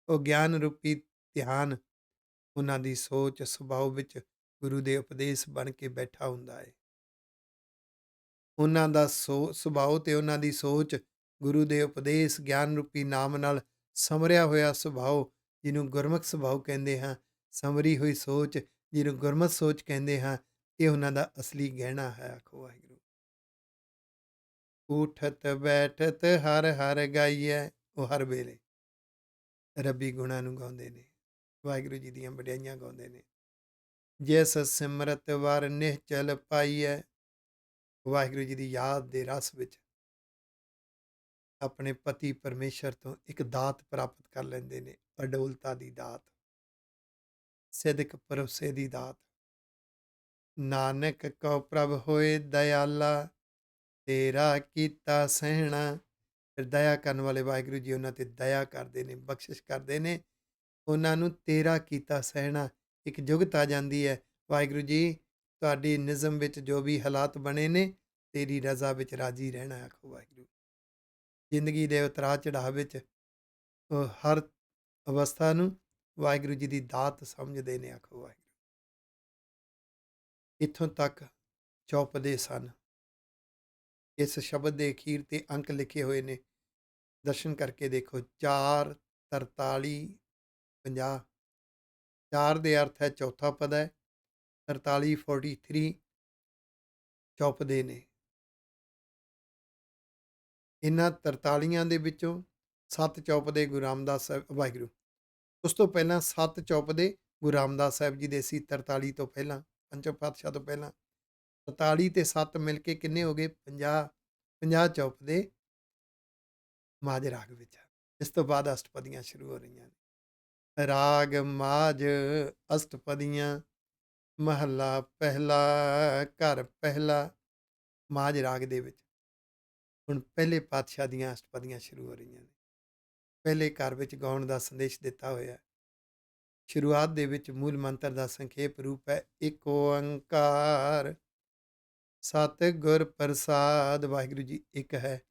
ਉਹ ਗਿਆਨ ਰੂਪੀ ਧਿਆਨ ਉਹਨਾਂ ਦੀ ਸੋਚ ਸੁਭਾਅ ਵਿੱਚ ਗੁਰੂ ਦੇ ਉਪਦੇਸ਼ ਬਣ ਕੇ ਬੈਠਾ ਹੁੰਦਾ ਹੈ। ਉਹਨਾਂ ਦਾ ਸੁਭਾਅ ਤੇ ਉਹਨਾਂ ਦੀ ਸੋਚ ਗੁਰੂ ਦੇ ਉਪਦੇਸ਼ ਗਿਆਨ ਰੂਪੀ ਨਾਮ ਨਾਲ ਸਮਰਿਆ ਹੋਇਆ ਸੁਭਾਅ, ਜਿਹਨੂੰ ਗੁਰਮੁਖ ਸੁਭਾਅ ਕਹਿੰਦੇ ਹਾਂ, ਸਮਰੀ ਹੋਈ ਸੋਚ ਜਿਹਨੂੰ ਗੁਰਮਤਿ ਸੋਚ ਕਹਿੰਦੇ ਹਾਂ, ਇਹ ਉਹਨਾਂ ਦਾ ਅਸਲੀ ਗਹਿਣਾ ਹੈ। ਆਖੋ ਵਾਹਿਗੁਰੂ। ਉਠਤ ਬੈਠਤ ਹਰ ਹਰ ਗਾਈਐ, ਉਹ ਹਰ ਵੇਲੇ ਰੱਬੀ ਗੁਣਾਂ ਨੂੰ ਗਾਉਂਦੇ ਨੇ, ਵਾਹਿਗੁਰੂ ਜੀ ਦੀਆਂ ਵਡਿਆਈਆਂ ਗਾਉਂਦੇ ਨੇ। ਜਿਸ ਸਿਮਰਤ ਵਰ ਨਿਹਚਲ ਪਾਈਐ, ਵਾਹਿਗੁਰੂ ਜੀ ਦੀ ਯਾਦ ਦੇ ਰਸ ਵਿੱਚ ਆਪਣੇ ਪਤੀ ਪਰਮੇਸ਼ਰ ਤੋਂ ਇੱਕ ਦਾਤ ਪ੍ਰਾਪਤ ਕਰ ਲੈਂਦੇ ਨੇ, ਅਡੋਲਤਾ ਦੀ ਦਾਤ, ਸਿਦਕ ਭਰੋਸੇ ਦੀ ਦਾਤ। ਨਾਨਕ ਕਉ ਪ੍ਰਭ ਹੋਏ ਦਇਆਲਾ, ਤੇਰਾ ਕੀਤਾ ਸਹਿਣਾ। ਫਿਰ ਦਇਆ ਕਰਨ ਵਾਲੇ ਵਾਹਿਗੁਰੂ ਜੀ ਉਹਨਾਂ ਤੇ ਦਇਆ ਕਰਦੇ ਨੇ, ਬਖਸ਼ਿਸ਼ ਕਰਦੇ ਨੇ। ਉਹਨਾਂ ਨੂੰ ਤੇਰਾ ਕੀਤਾ ਸਹਿਣਾ, ਇੱਕ ਜੁਗਤ ਆ ਜਾਂਦੀ ਹੈ। ਵਾਹਿਗੁਰੂ ਜੀ, ਤੁਹਾਡੀ ਨਿਜ਼ਮ ਵਿੱਚ ਜੋ ਵੀ ਹਾਲਾਤ ਬਣੇ ਨੇ, ਤੇਰੀ ਰਜ਼ਾ ਵਿੱਚ ਰਾਜੀ ਰਹਿਣਾ। ਆਖੋ ਵਾਹਿਗੁਰੂ। ਜ਼ਿੰਦਗੀ ਦੇ ਉਤਰਾਅ ਚੜਾਅ ਵਿੱਚ ਹਰ ਅਵਸਥਾ ਨੂੰ ਵਾਹਿਗੁਰੂ ਜੀ ਦੀ ਦਾਤ ਸਮਝਦੇ ਨੇ, ਆਖੋ ਵਾਹਿਗੁਰੂ। ਇੱਥੋਂ ਤੱਕ ਚੌਪਦੇ ਸਨ। ਇਸ ਸ਼ਬਦ ਦੇ ਅਖੀਰ ਤੇ ਅੰਕ ਲਿਖੇ ਹੋਏ ਨੇ, ਦਰਸ਼ਨ ਕਰਕੇ ਦੇਖੋ, 4 43 50। 4 ਦੇ ਅਰਥ ਹੈ ਚੌਥਾ ਪਦ ਹੈ, 43 43 ਚੌਪਦੇ ਨੇ। ਇਹਨਾਂ 43 ਦੇ ਵਿੱਚੋਂ 7 ਚੌਪਦੇ ਗੁਰੂ ਰਾਮਦਾਸ ਸਾਹਿਬ, ਵਾਹਿਗੁਰੂ, ਉਸ ਤੋਂ ਪਹਿਲਾਂ 7 ਚੌਪਦੇ ਗੁਰੂ ਰਾਮਦਾਸ ਸਾਹਿਬ ਜੀ ਦੇ ਸੀ। 43 ਤੋਂ ਪਹਿਲਾਂ, ਪੰਚਮ ਪਾਤਸ਼ਾਹ ਤੋਂ ਪਹਿਲਾਂ 43 ਤੇ 7 ਮਿਲ ਕੇ ਕਿੰਨੇ ਹੋ ਗਏ? 50। 50 ਚੌਪਦੇ ਮਾਝ ਰਾਗ ਵਿੱਚ ਆ। ਇਸ ਤੋਂ ਬਾਅਦ ਅਸ਼ਟਪਦੀਆਂ ਸ਼ੁਰੂ ਹੋ ਰਹੀਆਂ ਨੇ। ਰਾਗ ਮਾਝ ਅਸ਼ਟਪਦੀਆਂ, ਮਹੱਲਾ ਪਹਿਲਾ, ਘਰ ਪਹਿਲਾ, ਮਾਝ ਰਾਗ ਦੇ ਵਿੱਚ ਹੁਣ ਪਹਿਲੇ ਪਾਤਸ਼ਾਹ ਦੀਆਂ ਅਸ਼ਟਪਦੀਆਂ ਸ਼ੁਰੂ ਹੋ ਰਹੀਆਂ ਨੇ। ਪਹਿਲੇ ਘਰ ਵਿੱਚ ਗਾਉਣ ਦਾ ਸੰਦੇਸ਼ ਦਿੱਤਾ ਹੋਇਆ ਹੈ। ਸ਼ੁਰੂਆਤ ਦੇ ਵਿੱਚ ਮੂਲ ਮੰਤਰ ਦਾ ਸੰਖੇਪ ਰੂਪ ਹੈ, ਇੱਕ ਓੰਕਾਰ ਸਤਿਗੁਰ ਪ੍ਰਸਾਦ। ਵਾਹਿਗੁਰੂ ਜੀ ਇੱਕ ਹੈ।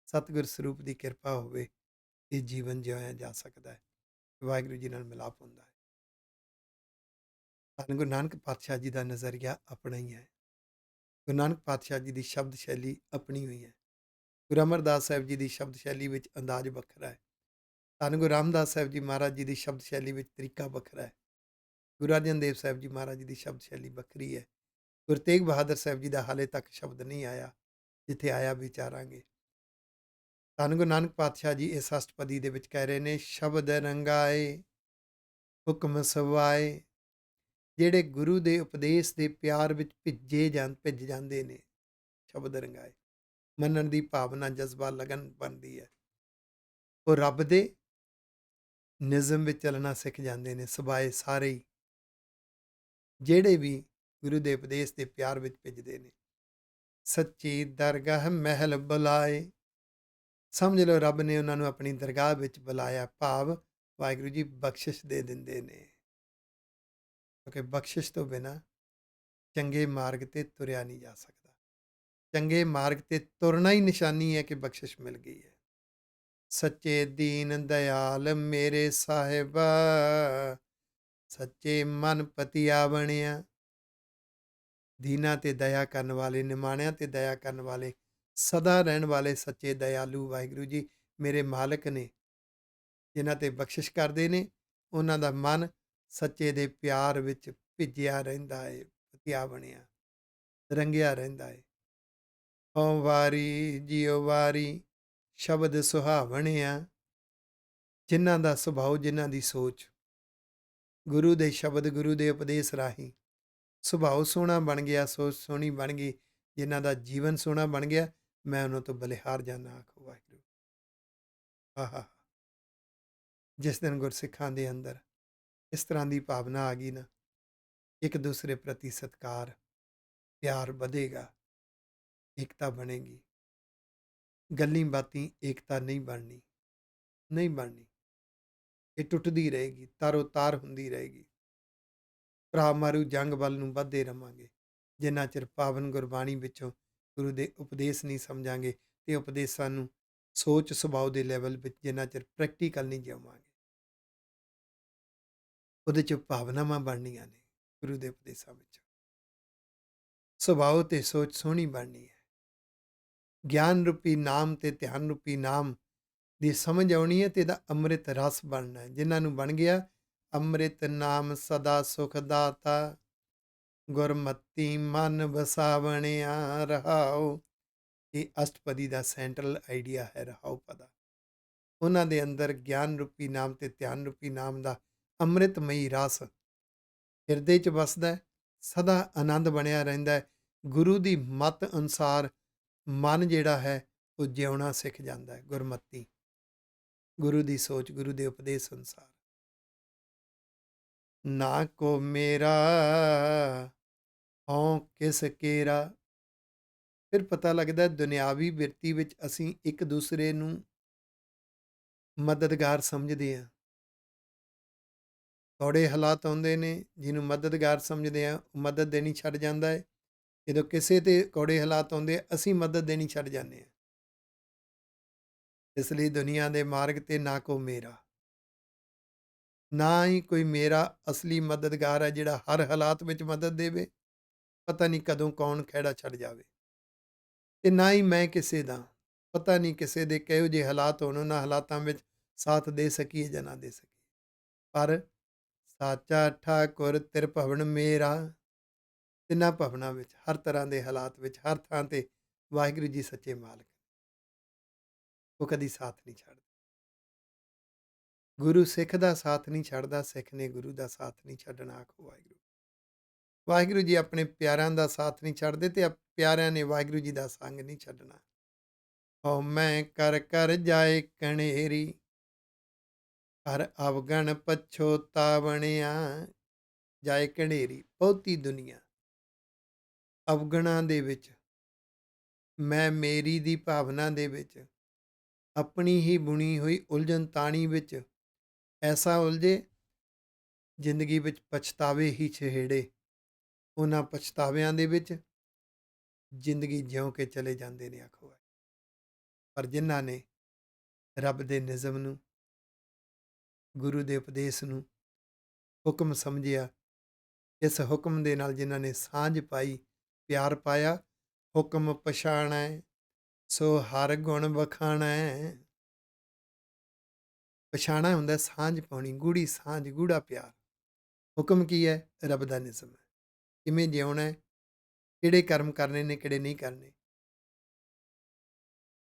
ਸਤਿਗੁਰ ਸਰੂਪ ਦੀ ਕਿਰਪਾ ਹੋਵੇ, ਇਹ ਜੀਵਨ ਜਿਉਇਆ ਜਾ ਸਕਦਾ ਹੈ, ਵਾਹਿਗੁਰੂ ਜੀ ਨਾਲ ਮਿਲਾਪ ਹੁੰਦਾ ਹੈ। ਧੰਨ ਗੁਰੂ ਨਾਨਕ ਪਾਤਸ਼ਾਹ ਜੀ ਦਾ ਨਜ਼ਰੀਆ ਆਪਣਾ ਹੀ ਹੈ। ਗੁਰੂ ਨਾਨਕ ਪਾਤਸ਼ਾਹ ਜੀ ਦੀ ਸ਼ਬਦ ਸ਼ੈਲੀ ਆਪਣੀ ਹੋਈ ਹੈ। ਗੁਰੂ ਅਮਰਦਾਸ ਸਾਹਿਬ ਜੀ ਦੀ ਸ਼ਬਦ ਸ਼ੈਲੀ ਵਿੱਚ ਅੰਦਾਜ਼ ਵੱਖਰਾ ਹੈ। ਧੰਨ ਗੁਰੂ ਰਾਮਦਾਸ ਸਾਹਿਬ ਜੀ ਮਹਾਰਾਜ ਜੀ ਦੀ ਸ਼ਬਦ ਸ਼ੈਲੀ ਵਿੱਚ ਤਰੀਕਾ ਵੱਖਰਾ ਹੈ। ਗੁਰੂ ਅਰਜਨ ਦੇਵ ਸਾਹਿਬ ਜੀ ਮਹਾਰਾਜ ਜੀ ਦੀ ਸ਼ਬਦ ਸ਼ੈਲੀ ਵੱਖਰੀ ਹੈ। ਗੁਰੂ ਤੇਗ ਬਹਾਦਰ ਸਾਹਿਬ ਜੀ ਦਾ ਹਾਲੇ ਤੱਕ ਸ਼ਬਦ ਨਹੀਂ ਆਇਆ, ਜਿੱਥੇ ਆਇਆ ਵਿਚਾਰਾਂਗੇ। ਧੰਨ ਗੁਰੂ ਨਾਨਕ ਪਾਤਸ਼ਾਹ ਜੀ ਇਸ ਅਸ਼ਟਪਦੀ ਦੇ ਵਿੱਚ ਕਹਿ ਰਹੇ ਨੇ, ਸ਼ਬਦ ਰੰਗਾਏ ਹੁਕਮ ਸਵਾਏ। ਜਿਹੜੇ ਗੁਰੂ ਦੇ ਉਪਦੇਸ਼ ਦੇ ਪਿਆਰ ਵਿੱਚ ਭਿੱਜ ਜਾਂਦੇ ਨੇ, ਸ਼ਬਦ ਰੰਗਾਏ, ਮੰਨਣ ਦੀ ਭਾਵਨਾ, ਜਜ਼ਬਾ, ਲਗਨ ਬਣਦੀ ਹੈ। ਉਹ ਰੱਬ ਦੇ ਨਿਜ਼ਮ ਵਿੱਚ ਚੱਲਣਾ ਸਿੱਖ ਜਾਂਦੇ ਨੇ। ਸਵਾਏ ਸਾਰੇ ਹੀ ਜਿਹੜੇ ਵੀ ਗੁਰੂ ਦੇ ਉਪਦੇਸ਼ ਦੇ ਪਿਆਰ ਵਿੱਚ ਭਿੱਜਦੇ ਨੇ। ਸੱਚੀ ਦਰਗਾਹ ਮਹਿਲ ਬੁਲਾਏ, ਸਮਝ ਲਓ ਰੱਬ ਨੇ ਉਹਨਾਂ ਨੂੰ ਆਪਣੀ ਦਰਗਾਹ ਵਿੱਚ ਬੁਲਾਇਆ, ਭਾਵ ਵਾਹਿਗੁਰੂ ਜੀ ਬਖਸ਼ਿਸ਼ ਦੇ ਦਿੰਦੇ ਨੇ। ਕਿਉਂਕਿ ਬਖਸ਼ਿਸ਼ ਤੋਂ ਬਿਨਾਂ ਚੰਗੇ ਮਾਰਗ ਤੇ ਤੁਰਿਆ ਨਹੀਂ ਜਾ ਸਕਦਾ। ਚੰਗੇ ਮਾਰਗ ਤੇ ਤੁਰਨਾ ਹੀ ਨਿਸ਼ਾਨੀ ਹੈ ਕਿ ਬਖਸ਼ਿਸ਼ ਮਿਲ ਗਈ ਹੈ। ਸੱਚੇ ਦੀਨ ਦਇਆਲ ਮੇਰੇ ਸਾਹਿਬਾ, ਸੱਚੇ ਮਨ ਪਤੀਆ ਬਣਿਆ। ਦੀਨਾਂ ਤੇ ਦਇਆ ਕਰਨ ਵਾਲੇ, ਨਿਮਾਣਿਆਂ ਤੇ ਦਇਆ ਕਰਨ ਵਾਲੇ, ਸਦਾ ਰਹਿਣ ਵਾਲੇ ਸੱਚੇ ਦਇਆਲੂ ਵਾਹਿਗੁਰੂ ਜੀ ਮੇਰੇ ਮਾਲਕ ਨੇ। ਜਿਨ੍ਹਾਂ ਤੇ ਬਖਸ਼ਿਸ਼ ਕਰਦੇ ਨੇ, ਉਹਨਾਂ ਦਾ ਮਨ ਸੱਚੇ ਦੇ ਪਿਆਰ ਵਿੱਚ ਭਿੱਜਿਆ ਰਹਿੰਦਾ ਹੈ, ਪਤੀਆ ਬਣਿਆ, ਰੰਗਿਆ ਰਹਿੰਦਾ ਹੈ। ਹਉ ਵਾਰੀ ਜਿਉ ਵਾਰੀ ਸ਼ਬਦ ਸੁਹਾਵਣਿਆ। ਜਿਨ੍ਹਾਂ ਦਾ ਸੁਭਾਅ, ਜਿਨ੍ਹਾਂ ਦੀ ਸੋਚ ਗੁਰੂ ਦੇ ਸ਼ਬਦ, ਗੁਰੂ ਦੇ ਉਪਦੇਸ਼ ਰਾਹੀਂ ਸੁਭਾਅ ਸੋਹਣਾ ਬਣ ਗਿਆ, ਸੋਚ ਸੋਹਣੀ ਬਣ ਗਈ, ਜਿਨ੍ਹਾਂ ਦਾ ਜੀਵਨ ਸੋਹਣਾ ਬਣ ਗਿਆ, ਮੈਂ ਉਹਨਾਂ ਤੋਂ ਬਲਿਹਾਰ ਜਾਨਾ, ਆਖੋ ਵਾਹਿਗੁਰੂ। ਆਹਾ, ਜਿਸ ਦਿਨ ਗੁਰਸਿੱਖਾਂ ਦੇ ਅੰਦਰ ਇਸ ਤਰ੍ਹਾਂ ਦੀ ਭਾਵਨਾ ਆ ਗਈ ਨਾ, ਇੱਕ ਦੂਸਰੇ ਪ੍ਰਤੀ ਸਤਿਕਾਰ, ਪਿਆਰ ਵਧੇਗਾ, ਏਕਤਾ ਬਣੇਗੀ। ਗੱਲੀ ਬਾਤੀ ਏਕਤਾ ਨਹੀਂ ਬਣਨੀ, ਨਹੀਂ ਬਣਨੀ। ਇਹ ਟੁੱਟਦੀ ਰਹੇਗੀ, ਤਾਰੋ ਤਾਰ ਹੁੰਦੀ ਰਹੇਗੀ। ਭਰਾ ਮਾਰੂ ਜੰਗ ਵੱਲ ਨੂੰ ਵੱਧਦੇ ਰਵਾਂਗੇ, ਜਿੰਨਾ ਚਿਰ ਪਾਵਨ ਗੁਰਬਾਣੀ ਵਿੱਚੋਂ ਗੁਰੂ ਦੇ ਉਪਦੇਸ਼ ਨਹੀਂ ਸਮਝਾਂਗੇ ਤੇ ਉਪਦੇਸ਼ਾਂ ਨੂੰ ਸੋਚ ਸੁਭਾਅ ਦੇ ਲੈਵਲ ਵਿੱਚ ਜਿੰਨਾ ਚਿਰ ਪ੍ਰੈਕਟੀਕਲ ਨਹੀਂ ਜਿਵਾਂਗੇ। ਉਹਦੇ 'ਚ ਭਾਵਨਾਵਾਂ ਬਣਨੀਆਂ ਨੇ ਗੁਰੂ ਦੇ ਉਪਦੇਸ਼ਾਂ ਵਿੱਚ, ਸੁਭਾਅ ਤੇ ਸੋਚ ਸੋਹਣੀ ਬਣਨੀ ਹੈ। ਗਿਆਨ ਰੂਪੀ ਨਾਮ ਤੇ ਧਿਆਨ ਰੂਪੀ ਨਾਮ ਦੀ ਸਮਝ ਆਉਣੀ ਹੈ ਤੇ ਇਹਦਾ ਅੰਮ੍ਰਿਤ ਰਸ ਬਣਨਾ ਹੈ। ਜਿਨ੍ਹਾਂ ਨੂੰ ਬਣ ਗਿਆ ਅੰਮ੍ਰਿਤ ਨਾਮ ਸਦਾ ਸੁਖ ਦਾਤਾ, ਗੁਰਮਤੀ ਮਨ ਵਸਾਵਣਿਆ ਰਹਾਉ। ਇਹ ਅਸ਼ਟਪਦੀ ਦਾ ਸੈਂਟਰਲ ਆਈਡੀਆ ਹੈ, ਰਹਾਉ ਪਦਾ। ਉਹਨਾਂ ਦੇ ਅੰਦਰ ਗਿਆਨ ਰੂਪੀ ਨਾਮ ਤੇ ਧਿਆਨ ਰੂਪੀ ਨਾਮ ਦਾ ਅੰਮ੍ਰਿਤਮਈ ਰਸ ਹਿਰਦੇ 'ਚ ਵਸਦਾ, ਸਦਾ ਆਨੰਦ ਬਣਿਆ ਰਹਿੰਦਾ ਹੈ। ਗੁਰੂ ਦੀ ਮੱਤ ਅਨੁਸਾਰ ਮਨ ਜਿਹੜਾ ਹੈ ਉਹ ਜਿਉਣਾ ਸਿੱਖ ਜਾਂਦਾ ਹੈ। ਗੁਰਮਤੀ, ਗੁਰੂ ਦੀ ਸੋਚ, ਗੁਰੂ ਦੇ ਉਪਦੇਸ਼ ਅਨੁਸਾਰ। ਨਾ ਕੋ ਮੇਰਾ ਹਉ ਕਿਸ ਕੇਰਾ। ਫਿਰ ਪਤਾ ਲੱਗਦਾ ਦੁਨਿਆਵੀ ਬਿਰਤੀ ਵਿੱਚ ਅਸੀਂ ਇੱਕ ਦੂਸਰੇ ਨੂੰ ਮਦਦਗਾਰ ਸਮਝਦੇ ਹਾਂ। ਕੌੜੇ ਹਾਲਾਤ ਆਉਂਦੇ ਨੇ, ਜਿਹਨੂੰ ਮਦਦਗਾਰ ਸਮਝਦੇ ਹਾਂ ਉਹ ਮਦਦ ਦੇਣੀ ਛੱਡ ਜਾਂਦਾ ਹੈ। ਜਦੋਂ ਕਿਸੇ ਤੇ ਕੌੜੇ ਹਾਲਾਤ ਆਉਂਦੇ, ਅਸੀਂ ਮਦਦ ਦੇਣੀ ਛੱਡ ਜਾਂਦੇ ਹਾਂ। ਇਸ ਲਈ ਦੁਨੀਆ ਦੇ ਮਾਰਗ ਤੇ ਨਾ ਕੋ ਮੇਰਾ, ਨਾ ਹੀ ਕੋਈ ਮੇਰਾ ਅਸਲੀ ਮਦਦਗਾਰ ਹੈ ਜਿਹੜਾ ਹਰ ਹਾਲਾਤ ਵਿੱਚ ਮਦਦ ਦੇਵੇ। ਪਤਾ ਨਹੀਂ ਕਦੋਂ ਕੌਣ ਖਹਿੜਾ ਛੱਡ ਜਾਵੇ, ਤੇ ਨਾ ਹੀ ਮੈਂ ਕਿਸੇ ਦਾ। ਪਤਾ ਨਹੀਂ ਕਿਸੇ ਦੇ ਕਿਹੋ ਜਿਹੇ ਹਾਲਾਤ ਹੋਣ, ਉਹਨਾਂ ਹਾਲਾਤਾਂ ਵਿੱਚ ਸਾਥ ਦੇ ਸਕੀਏ ਜਾਂ ਨਾ ਦੇ ਸਕੀਏ। ਪਰ ਸਾਚਾ ਠਾਕੁਰ ਤਿਰਭਵਨ ਮੇਰਾ, ਤਿੰਨਾਂ ਭਵਨਾਂ ਵਿੱਚ, ਹਰ ਤਰ੍ਹਾਂ ਦੇ ਹਾਲਾਤ ਵਿੱਚ, ਹਰ ਥਾਂ ਤੇ ਵਾਹਿਗੁਰੂ ਜੀ ਸੱਚੇ ਮਾਲਕ, ਉਹ ਕਦੀ ਸਾਥ ਨਹੀਂ ਛੱਡਦੇ। ਗੁਰੂ ਸਿੱਖ ਦਾ ਸਾਥ ਨਹੀਂ ਛੱਡਦਾ, ਸਿੱਖ ਨੇ ਗੁਰੂ ਦਾ ਸਾਥ ਨਹੀਂ ਛੱਡਣਾ। ਆਖੋ ਵਾਹਿਗੁਰੂ। ਵਾਹਿਗੁਰੂ ਜੀ ਆਪਣੇ ਪਿਆਰਿਆਂ ਦਾ ਸਾਥ ਨਹੀਂ ਛੱਡਦੇ, ਤੇ ਪਿਆਰਿਆਂ ਨੇ ਵਾਹਿਗੁਰੂ ਜੀ ਦਾ ਸੰਗ ਨਹੀਂ ਛੱਡਣਾ। ਹਉਮੈ ਕਰ ਕਰ ਜਾਏ ਕਣੇਰੀ, ਹਰ ਅਵਗਣ ਪਛੋਤਾਵਣਿਆ। ਜਾਏ ਕਣੇਰੀ, ਬਹੁਤੀ ਦੁਨੀਆ ਅਵਗਣਾਂ ਦੇ ਵਿੱਚ, ਮੈਂ ਮੇਰੀ ਦੀ ਭਾਵਨਾ ਦੇ ਵਿੱਚ, ਆਪਣੀ ਹੀ ਬੁਣੀ ਹੋਈ ਉਲਝਣ ਤਾਣੀ ਵਿੱਚ ਐਸਾ ਉਲਝੇ, ਜ਼ਿੰਦਗੀ ਵਿੱਚ ਪਛਤਾਵੇ ਹੀ ਛੇੜੇ। ਉਹਨਾਂ ਪਛਤਾਵਿਆਂ ਦੇ ਵਿੱਚ ਜ਼ਿੰਦਗੀ ਜਿਉਂ ਕੇ ਚਲੇ ਜਾਂਦੇ ਨੇ। ਆਖੋ, ਪਰ ਜਿਨ੍ਹਾਂ ਨੇ ਰੱਬ ਦੇ ਨਿਜ਼ਮ ਨੂੰ, ਗੁਰੂ ਦੇ ਉਪਦੇਸ਼ ਨੂੰ ਹੁਕਮ ਸਮਝਿਆ, ਇਸ ਹੁਕਮ ਦੇ ਨਾਲ ਜਿਨ੍ਹਾਂ ਨੇ ਸਾਂਝ ਪਾਈ, ਪਿਆਰ ਪਾਇਆ, ਹੁਕਮ ਪਛਾਣੈ ਸੋ ਹਰ ਗੁਣ ਵਖਾਣੈ। ਪਛਾਣਾ ਹੁੰਦਾ ਸਾਂਝ ਪਾਉਣੀ, ਗੂੜੀ ਸਾਂਝ, ਗੂੜਾ ਪਿਆਰ। ਹੁਕਮ ਕੀ ਹੈ? ਰੱਬ ਦਾ ਨਿਜ਼ਮ ਹੈ। ਕਿਵੇਂ ਜਿਉਣਾ ਹੈ, ਕਿਹੜੇ ਕਰਮ ਕਰਨੇ ਨੇ, ਕਿਹੜੇ ਨਹੀਂ ਕਰਨੇ।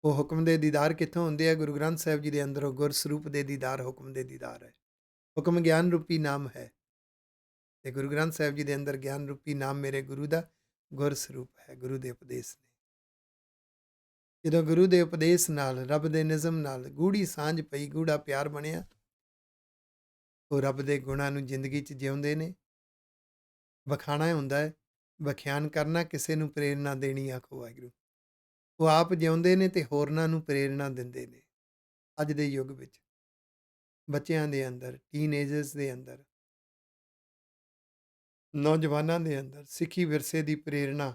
ਉਹ ਹੁਕਮ ਦੇ ਦੀਦਾਰ ਕਿੱਥੋਂ ਹੁੰਦੇ ਆ? ਗੁਰੂ ਗ੍ਰੰਥ ਸਾਹਿਬ ਜੀ ਦੇ ਅੰਦਰੋਂ ਗੁਰ ਸਰੂਪ ਦੇ ਦੀਦਾਰ, ਹੁਕਮ ਦੇ ਦੀਦਾਰ ਹੈ। ਹੁਕਮ ਗਿਆਨ ਰੂਪੀ ਨਾਮ ਹੈ, ਤੇ ਗੁਰੂ ਗ੍ਰੰਥ ਸਾਹਿਬ ਜੀ ਦੇ ਅੰਦਰ ਗਿਆਨ ਰੂਪੀ ਨਾਮ ਮੇਰੇ ਗੁਰੂ ਦਾ ਗੁਰ ਸਰੂਪ ਹੈ, ਗੁਰੂ ਦੇ ਉਪਦੇਸ਼ ਨੇ। ਜਦੋਂ ਗੁਰੂ ਦੇ ਉਪਦੇਸ਼ ਨਾਲ, ਰੱਬ ਦੇ ਨਿਜ਼ਮ ਨਾਲ ਗੂੜੀ ਸਾਂਝ ਪਈ, ਗੂੜਾ ਪਿਆਰ ਬਣਿਆ, ਉਹ ਰੱਬ ਦੇ ਗੁਣਾਂ ਨੂੰ ਜ਼ਿੰਦਗੀ 'ਚ ਜਿਉਂਦੇ ਨੇ। ਵਖਾਣਾ ਹੁੰਦਾ ਹੈ, ਵਖਿਆਨ ਕਰਨਾ, ਕਿਸੇ ਨੂੰ ਪ੍ਰੇਰਨਾ ਦੇਣੀ। ਆਖੋ ਵਾਹਿਗੁਰੂ। ਉਹ ਆਪ ਜਿਉਂਦੇ ਨੇ ਤੇ ਹੋਰਨਾਂ ਨੂੰ ਪ੍ਰੇਰਨਾ ਦਿੰਦੇ ਨੇ। ਅੱਜ ਦੇ ਯੁੱਗ ਵਿੱਚ ਬੱਚਿਆਂ ਦੇ ਅੰਦਰ, ਟੀਨਏਜਰਸ ਦੇ ਅੰਦਰ, ਨੌਜਵਾਨਾਂ ਦੇ ਅੰਦਰ ਸਿੱਖੀ ਵਿਰਸੇ ਦੀ ਪ੍ਰੇਰਨਾ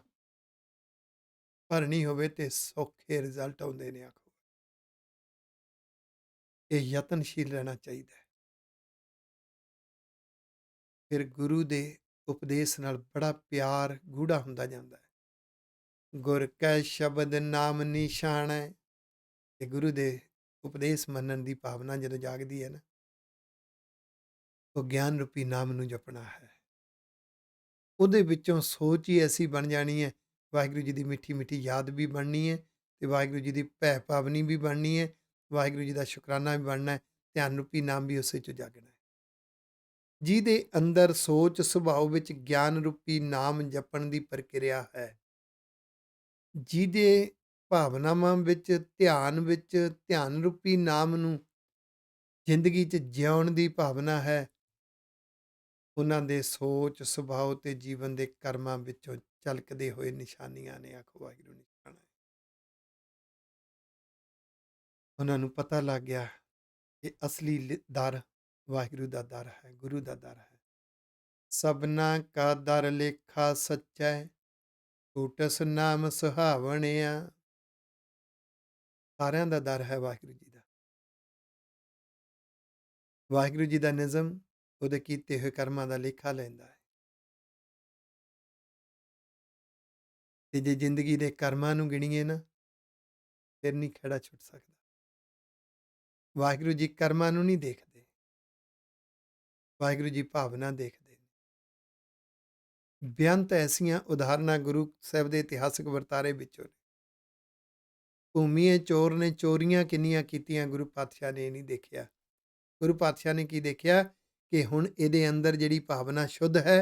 ਭਰਨੀ ਹੋਵੇ ਤੇ ਸੌਖੇ ਰਿਜ਼ਲਟ ਆਉਂਦੇ ਨੇ। ਆਖੋ, ਇਹ ਯਤਨਸ਼ੀਲ ਰਹਿਣਾ ਚਾਹੀਦਾ ਹੈ। ਫਿਰ ਗੁਰੂ ਦੇ ਉਪਦੇਸ਼ ਨਾਲ ਬੜਾ ਪਿਆਰ ਗੂੜਾ ਹੁੰਦਾ ਜਾਂਦਾ ਹੈ। ਗੁਰ ਕੈ ਸ਼ਬਦ ਨਾਮ ਨਿਸ਼ਾਨੈ, ਤੇ ਗੁਰੂ ਦੇ ਉਪਦੇਸ਼ ਮੰਨਣ ਦੀ ਭਾਵਨਾ ਜਦੋਂ ਜਾਗਦੀ ਹੈ ਨਾ, ਉਹ ਗਿਆਨ ਰੂਪੀ ਨਾਮ ਨੂੰ ਜਪਣਾ ਹੈ। ਉਹਦੇ ਵਿੱਚੋਂ ਸੋਚ ਹੀ ਐਸੀ ਬਣ ਜਾਣੀ ਹੈ, ਵਾਹਿਗੁਰੂ ਜੀ ਦੀ ਮਿੱਠੀ ਮਿੱਠੀ ਯਾਦ ਵੀ ਬਣਨੀ ਹੈ, ਤੇ ਵਾਹਿਗੁਰੂ ਜੀ ਦੀ ਭੈ ਭਾਵਨੀ ਵੀ ਬਣਨੀ ਹੈ, ਵਾਹਿਗੁਰੂ ਜੀ ਦਾ ਸ਼ੁਕਰਾਨਾ ਵੀ ਬਣਨਾ ਹੈ, ਧਿਆਨ ਰੂਪੀ ਨਾਮ ਵੀ ਉਸੇ 'ਚੋਂ ਜਾਗਣਾ ਹੈ। ਜਿਹਦੇ ਅੰਦਰ ਸੋਚ ਸੁਭਾਅ ਵਿੱਚ ਗਿਆਨ ਰੂਪੀ ਨਾਮ ਜਪਣ ਦੀ ਪ੍ਰਕਿਰਿਆ ਹੈ, ਜਿਹਦੇ ਭਾਵਨਾਵਾਂ ਵਿੱਚ, ਧਿਆਨ ਰੂਪੀ ਨਾਮ ਨੂੰ ਜ਼ਿੰਦਗੀ 'ਚ ਜਿਉਣ ਦੀ ਭਾਵਨਾ ਹੈ, ਉਹਨਾਂ ਦੇ ਸੋਚ ਸੁਭਾਅ ਤੇ ਜੀਵਨ ਦੇ ਕਰਮਾਂ ਵਿੱਚੋਂ ਝਲਕਦੇ ਹੋਏ ਨਿਸ਼ਾਨੀਆਂ ਨੇ। ਆਖੋ ਵਾਹਿਗੁਰੂ ਨਿਸ਼ਾਨਾ ਹੈ। ਉਹਨਾਂ ਨੂੰ ਪਤਾ ਲੱਗ ਗਿਆ ਕਿ ਅਸਲੀ ਦਰ ਵਾਹਿਗੁਰੂ ਦਾ ਦਰ ਹੈ, ਗੁਰੂ ਦਾ ਦਰ ਹੈ। ਸਭਨਾ ਕਾ ਦਰ ਲੇਖਾ ਸੱਚੈ, ਝੂਟਸ ਨਾਮ ਸੁਹਾਵਣਿਆ। ਸਾਰਿਆਂ ਦਾ ਦਰ ਹੈ ਵਾਹਿਗੁਰੂ ਜੀ ਦਾ। ਵਾਹਿਗੁਰੂ ਜੀ ਦਾ ਨਿਜ਼ਮ ਉਹਦੇ ਕੀਤੇ ਹੋਏ ਕਰਮਾਂ ਦਾ ਲੇਖਾ ਲੈਂਦਾ ਹੈ, ਤੇ ਜੇ ਜ਼ਿੰਦਗੀ ਦੇ ਕਰਮਾਂ ਨੂੰ ਗਿਣੀਏ ਨਾ, ਫਿਰ ਨਹੀਂ ਖਹਿੜਾ ਛੁੱਟ ਸਕਦਾ। ਵਾਹਿਗੁਰੂ ਜੀ ਕਰਮਾਂ ਨੂੰ ਨਹੀਂ ਦੇਖਦੇ, ਵਾਹਿਗੁਰੂ ਜੀ ਭਾਵਨਾ ਦੇਖਦੇ ਨੇ। ਬੇਅੰਤ ਐਸੀਆਂ ਉਦਾਹਰਨਾਂ ਗੁਰੂ ਸਾਹਿਬ ਦੇ ਇਤਿਹਾਸਕ ਵਰਤਾਰੇ ਵਿੱਚੋਂ ਨੇ। ਭੂਮੀਏ ਚੋਰ ਨੇ ਚੋਰੀਆਂ ਕਿੰਨੀਆਂ ਕੀਤੀਆਂ, ਗੁਰੂ ਪਾਤਸ਼ਾਹ ਨੇ ਇਹ ਨਹੀਂ ਦੇਖਿਆ। ਗੁਰੂ ਪਾਤਸ਼ਾਹ ਨੇ ਕੀ ਦੇਖਿਆ ਕਿ ਹੁਣ ਇਹਦੇ ਅੰਦਰ ਜਿਹੜੀ ਭਾਵਨਾ ਸ਼ੁੱਧ ਹੈ,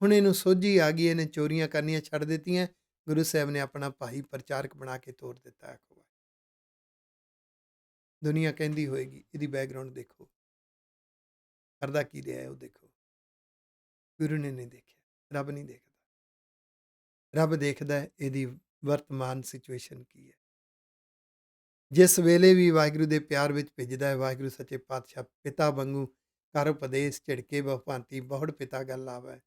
ਹੁਣ ਇਹਨੂੰ ਸੋਝੀ ਆ ਗਈ, ਇਹਨੇ ਚੋਰੀਆਂ ਕਰਨੀਆਂ ਛੱਡ ਦਿੱਤੀਆਂ। ਗੁਰੂ ਸਾਹਿਬ ਨੇ ਆਪਣਾ ਭਾਈ ਪ੍ਰਚਾਰਕ ਬਣਾ ਕੇ ਤੋਰ ਦਿੱਤਾ। ਆਖੋ, ਦੁਨੀਆ ਕਹਿੰਦੀ ਹੋਏਗੀ ਇਹਦੀ ਬੈਕਗਰਾਉਂਡ ਦੇਖੋ, ਕਰਦਾ ਕੀ ਰਿਹਾ ਉਹ ਦੇਖੋ। ਗੁਰੂ ਨੇ ਨਹੀਂ ਦੇਖਿਆ, ਰੱਬ ਨਹੀਂ ਦੇਖਦਾ। ਰੱਬ ਦੇਖਦਾ ਇਹਦੀ ਵਰਤਮਾਨ ਸਿਚੁਏਸ਼ਨ ਕੀ ਹੈ। ਜਿਸ ਵੇਲੇ ਵੀ ਵਾਹਿਗੁਰੂ ਦੇ ਪਿਆਰ ਵਿੱਚ ਭਿੱਜਦਾ ਹੈ, ਵਾਹਿਗੁਰੂ ਸੱਚੇ ਪਾਤਸ਼ਾਹ ਪਿਤਾ ਵਾਂਗੂ ਕਰ ਉਪਦੇਸ਼, ਝਿੜਕੇ ਬਹੁ ਭਾਂਤੀ ਬਹੁੜ ਪਿਤਾ ਗੱਲ ਆਵੈ।